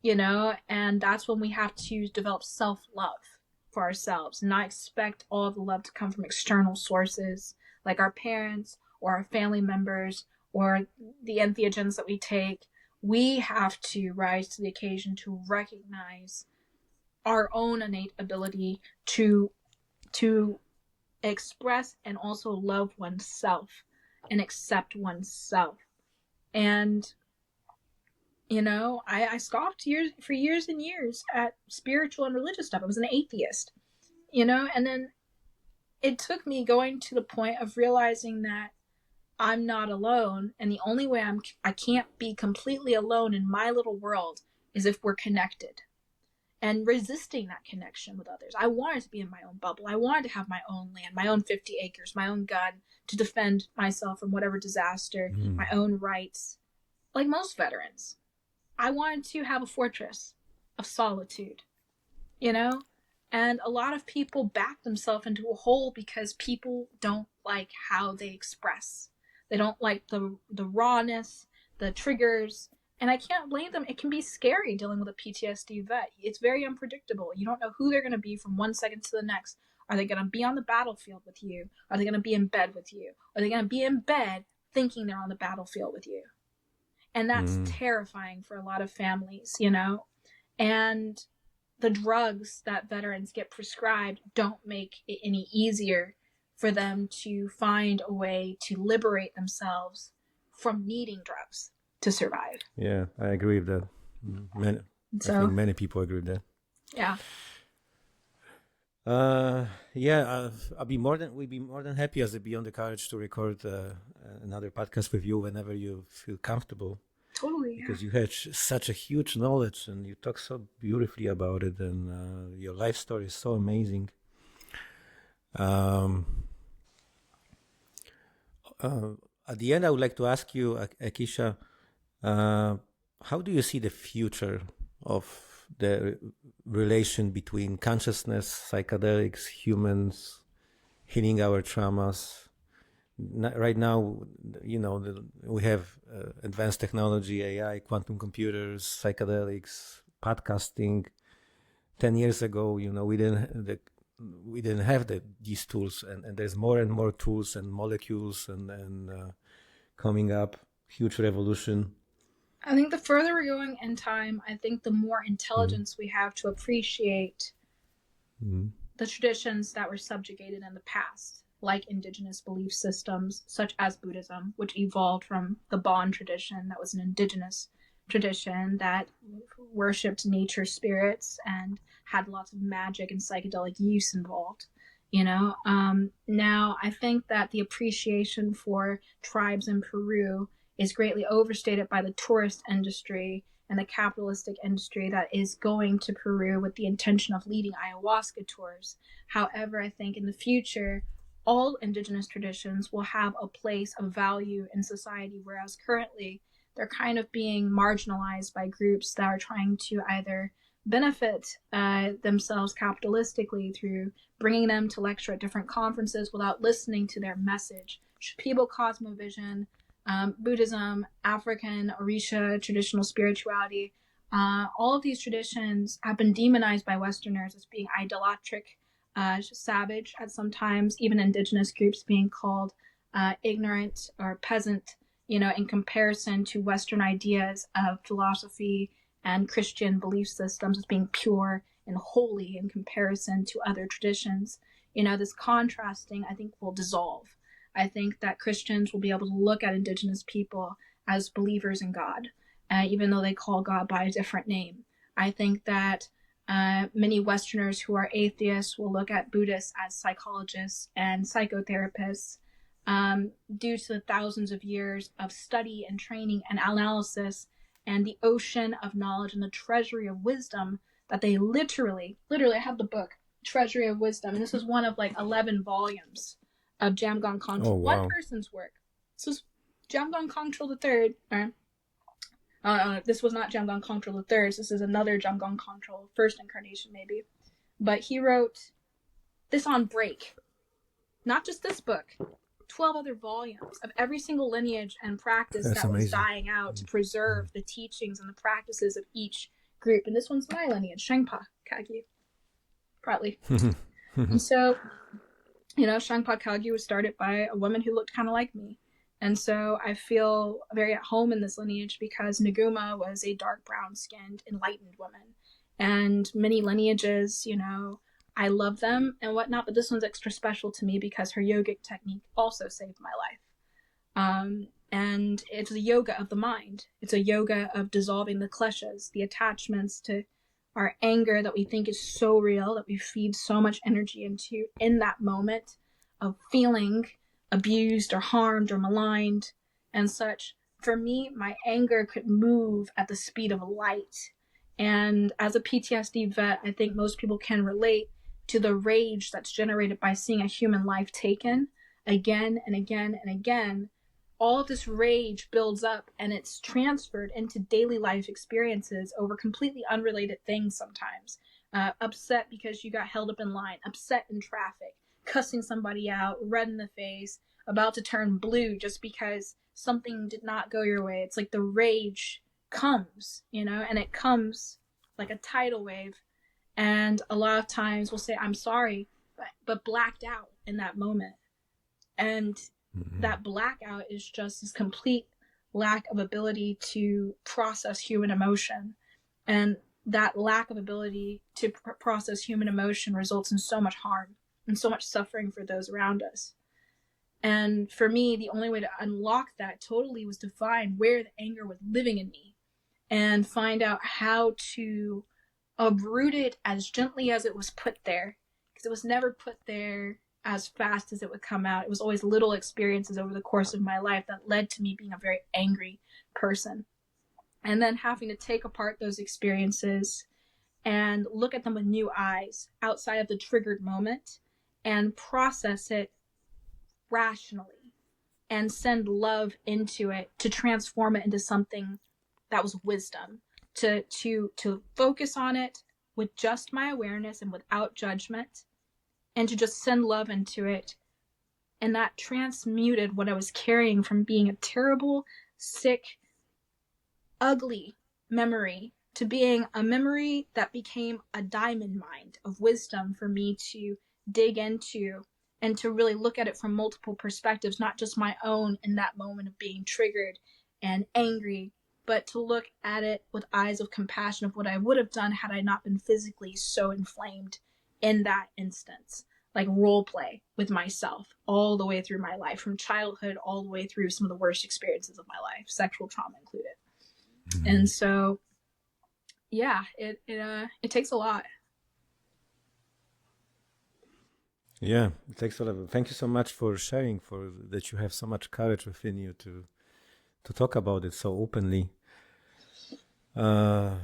you know, and that's when we have to develop self-love for ourselves, not expect all of the love to come from external sources like our parents or our family members or the entheogens that we take. We have to rise to the occasion to recognize our own innate ability to express and also love oneself and accept oneself. And, you know, I scoffed for years and years at spiritual and religious stuff. I was an atheist, you know, and then it took me going to the point of realizing that I'm not alone, and the only way I can't be completely alone in my little world is if we're connected. And resisting that connection with others. I wanted to be in my own bubble. I wanted to have my own land, my own 50 acres, my own gun to defend myself from whatever disaster, my own rights. Like most veterans, I wanted to have a fortress of solitude, you know? And a lot of people back themselves into a hole because people don't like how they express. They don't like the rawness, the triggers, and I can't blame them. It can be scary dealing with a PTSD vet. It's very unpredictable. You don't know who they're going to be from one second to the next. Are they going to be on the battlefield with you? Are they going to be in bed with you? Are they going to be in bed thinking they're on the battlefield with you? And that's terrifying for a lot of families, you know? And the drugs that veterans get prescribed don't make it any easier for them to find a way to liberate themselves from needing drugs to survive. Yeah, I agree with that. I think many people agree with that. Yeah. We'd be more than happy as a Beyond the Courage to record another podcast with you whenever you feel comfortable. Totally. Because you had such a huge knowledge and you talk so beautifully about it, and your life story is so amazing. At the end, I would like to ask you, Acacea, how do you see the future of the relation between consciousness, psychedelics, humans, healing our traumas? Right now, you know, we have advanced technology, AI, quantum computers, psychedelics, podcasting. 10 years ago, you know, we didn't have these tools, and there's more and more tools and molecules and coming up, huge revolution. I think the further we're going in time, I think the more intelligence we have to appreciate the traditions that were subjugated in the past, like indigenous belief systems, such as Buddhism, which evolved from the Bon tradition that was an indigenous tradition that worshipped nature spirits and had lots of magic and psychedelic use involved. You know, now I think that the appreciation for tribes in Peru is greatly overstated by the tourist industry and the capitalistic industry that is going to Peru with the intention of leading ayahuasca tours. However, I think in the future, all indigenous traditions will have a place of value in society, whereas currently they're kind of being marginalized by groups that are trying to either benefit themselves capitalistically through bringing them to lecture at different conferences without listening to their message. Shipibo Cosmovision, Buddhism, African, Orisha, traditional spirituality, all of these traditions have been demonized by Westerners as being idolatric, savage at sometimes, even indigenous groups being called ignorant or peasant, you know, in comparison to Western ideas of philosophy and Christian belief systems as being pure and holy in comparison to other traditions. You know, this contrasting, I think, will dissolve. I think that Christians will be able to look at indigenous people as believers in God, even though they call God by a different name. I think that many Westerners who are atheists will look at Buddhists as psychologists and psychotherapists due to the thousands of years of study and training and analysis and the ocean of knowledge and the treasury of wisdom that they literally, I have the book, Treasury of Wisdom, and this is one of like 11 volumes of Jamgon Kongtrul. Oh, wow. One person's work. This is Jamgon Kongtrul III. This was not Jamgon Kongtrul III. This is another Jamgon Kongtrul, first incarnation maybe. But he wrote this on break. Not just this book. 12 other volumes of every single lineage and practice that was dying out to preserve the teachings and the practices of each group. And this one's my lineage, Shangpa Kagyu. Probably. And so, you know, Shangpa Kagyu was started by a woman who looked kind of like me. And so I feel very at home in this lineage because Naguma was a dark brown-skinned, enlightened woman. And many lineages, you know, I love them and whatnot, but this one's extra special to me because her yogic technique also saved my life. And it's a yoga of the mind. It's a yoga of dissolving the kleshas, the attachments to our anger that we think is so real, that we feed so much energy into in that moment of feeling abused or harmed or maligned and such. For me, my anger could move at the speed of light. And as a PTSD vet, I think most people can relate to the rage that's generated by seeing a human life taken again and again and again. All of this rage builds up and it's transferred into daily life experiences over completely unrelated things sometimes. upset because you got held up in line, upset in traffic, cussing somebody out, red in the face, about to turn blue just because something did not go your way. It's like the rage comes, and it comes like a tidal wave. And a lot of times we'll say, I'm sorry, but blacked out in that moment. And that blackout is just this complete lack of ability to process human emotion. And that lack of ability to process human emotion results in so much harm and so much suffering for those around us. And for me, the only way to unlock that totally was to find where the anger was living in me and find out how to uproot it as gently as it was put there, because it was never put there as fast as it would come out. It was always little experiences over the course of my life that led to me being a very angry person. And then having to take apart those experiences and look at them with new eyes outside of the triggered moment and process it rationally and send love into it to transform it into something that was wisdom, to focus on it with just my awareness and without judgment, and to just send love into it. And that transmuted what I was carrying from being a terrible, sick, ugly memory to being a memory that became a diamond mine of wisdom for me to dig into and to really look at it from multiple perspectives, not just my own in that moment of being triggered and angry, but to look at it with eyes of compassion of what I would have done had I not been physically so inflamed in that instance. Like role play with myself all the way through my life, from childhood all the way through some of the worst experiences of my life, sexual trauma included. Mm-hmm. And so, yeah, it takes a lot. Yeah, it takes a lot. Thank you so much for sharing, for that you have so much courage within you to talk about it so openly. Yeah,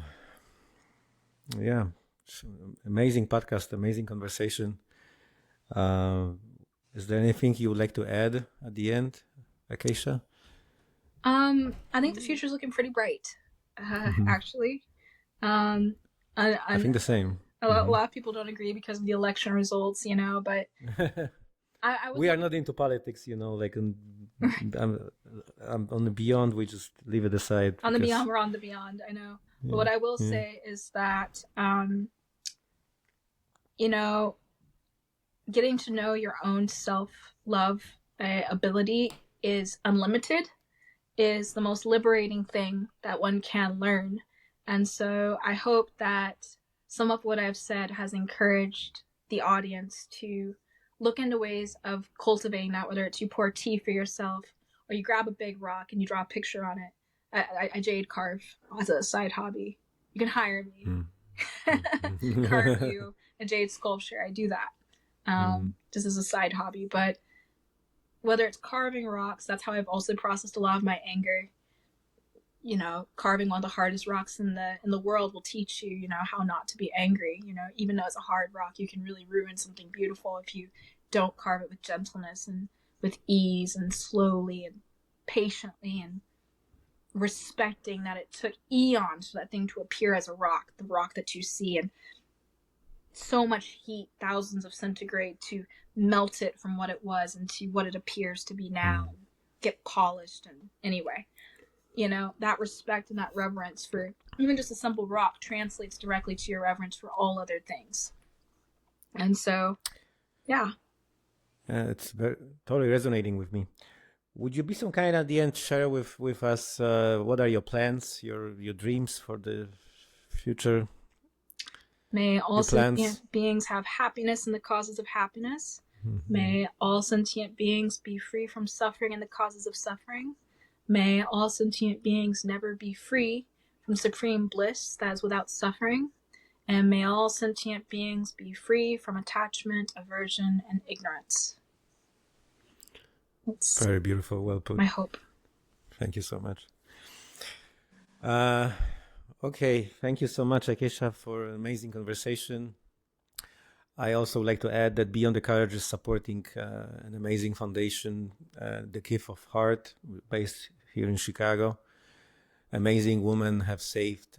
amazing podcast, amazing conversation. Is there anything you would like to add at the end, Acacea? I think the future is looking pretty bright, actually. I think the same. A lot of people don't agree because of the election results, but we are not into politics, like I'm on the beyond. We just leave it aside. On the beyond, we're on the beyond. I know. Yeah, but what I will say is that, getting to know your own self-love ability is unlimited, is the most liberating thing that one can learn. And so I hope that some of what I've said has encouraged the audience to look into ways of cultivating that, whether it's you pour tea for yourself or you grab a big rock and you draw a picture on it. I jade carve as a side hobby. You can hire me. Carve you a jade sculpture. I do that just as a side hobby. But whether it's carving rocks, that's how I've also processed a lot of my anger. Carving one of the hardest rocks in the world will teach you, how not to be angry. Even though it's a hard rock, you can really ruin something beautiful if you don't carve it with gentleness and with ease and slowly and patiently and respecting that it took eons for that thing to appear as a rock, the rock that you see, and so much heat, thousands of centigrade, to melt it from what it was into what it appears to be now, and get polished. And anyway, that respect and that reverence for even just a simple rock translates directly to your reverence for all other things. And so, yeah. It's totally resonating with me. Would you be so kind at the end share with us what are your plans, your dreams for the future? May all sentient beings have happiness in the causes of happiness. Mm-hmm. May all sentient beings be free from suffering and the causes of suffering. May all sentient beings never be free from supreme bliss that is without suffering. And may all sentient beings be free from attachment, aversion, and ignorance. That's very beautiful. Well put. My hope. Thank you so much. Okay. Thank you so much, Acacea, for an amazing conversation. I also like to add that Beyond the Courage is supporting an amazing foundation, the Gift of Heart, based here in Chicago. Amazing women have saved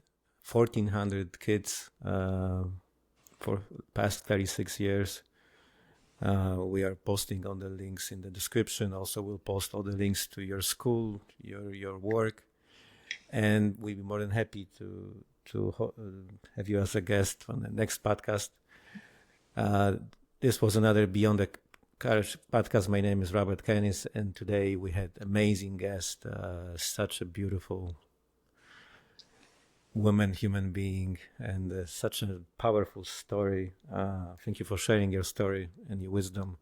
1,400 kids for past 36 years. We are posting on the links in the description. Also, we'll post all the links to your school, your work, and we'll be more than happy to have you as a guest on the next podcast. This was another Beyond the Courage podcast. My name is Robert Canis, and today we had amazing guest, such a beautiful woman, human being, and such a powerful story. Thank you for sharing your story and your wisdom.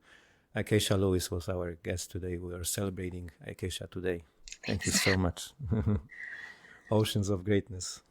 Acacea Lewis was our guest today. We are celebrating Acacea today. Thank you so much. Oceans of greatness.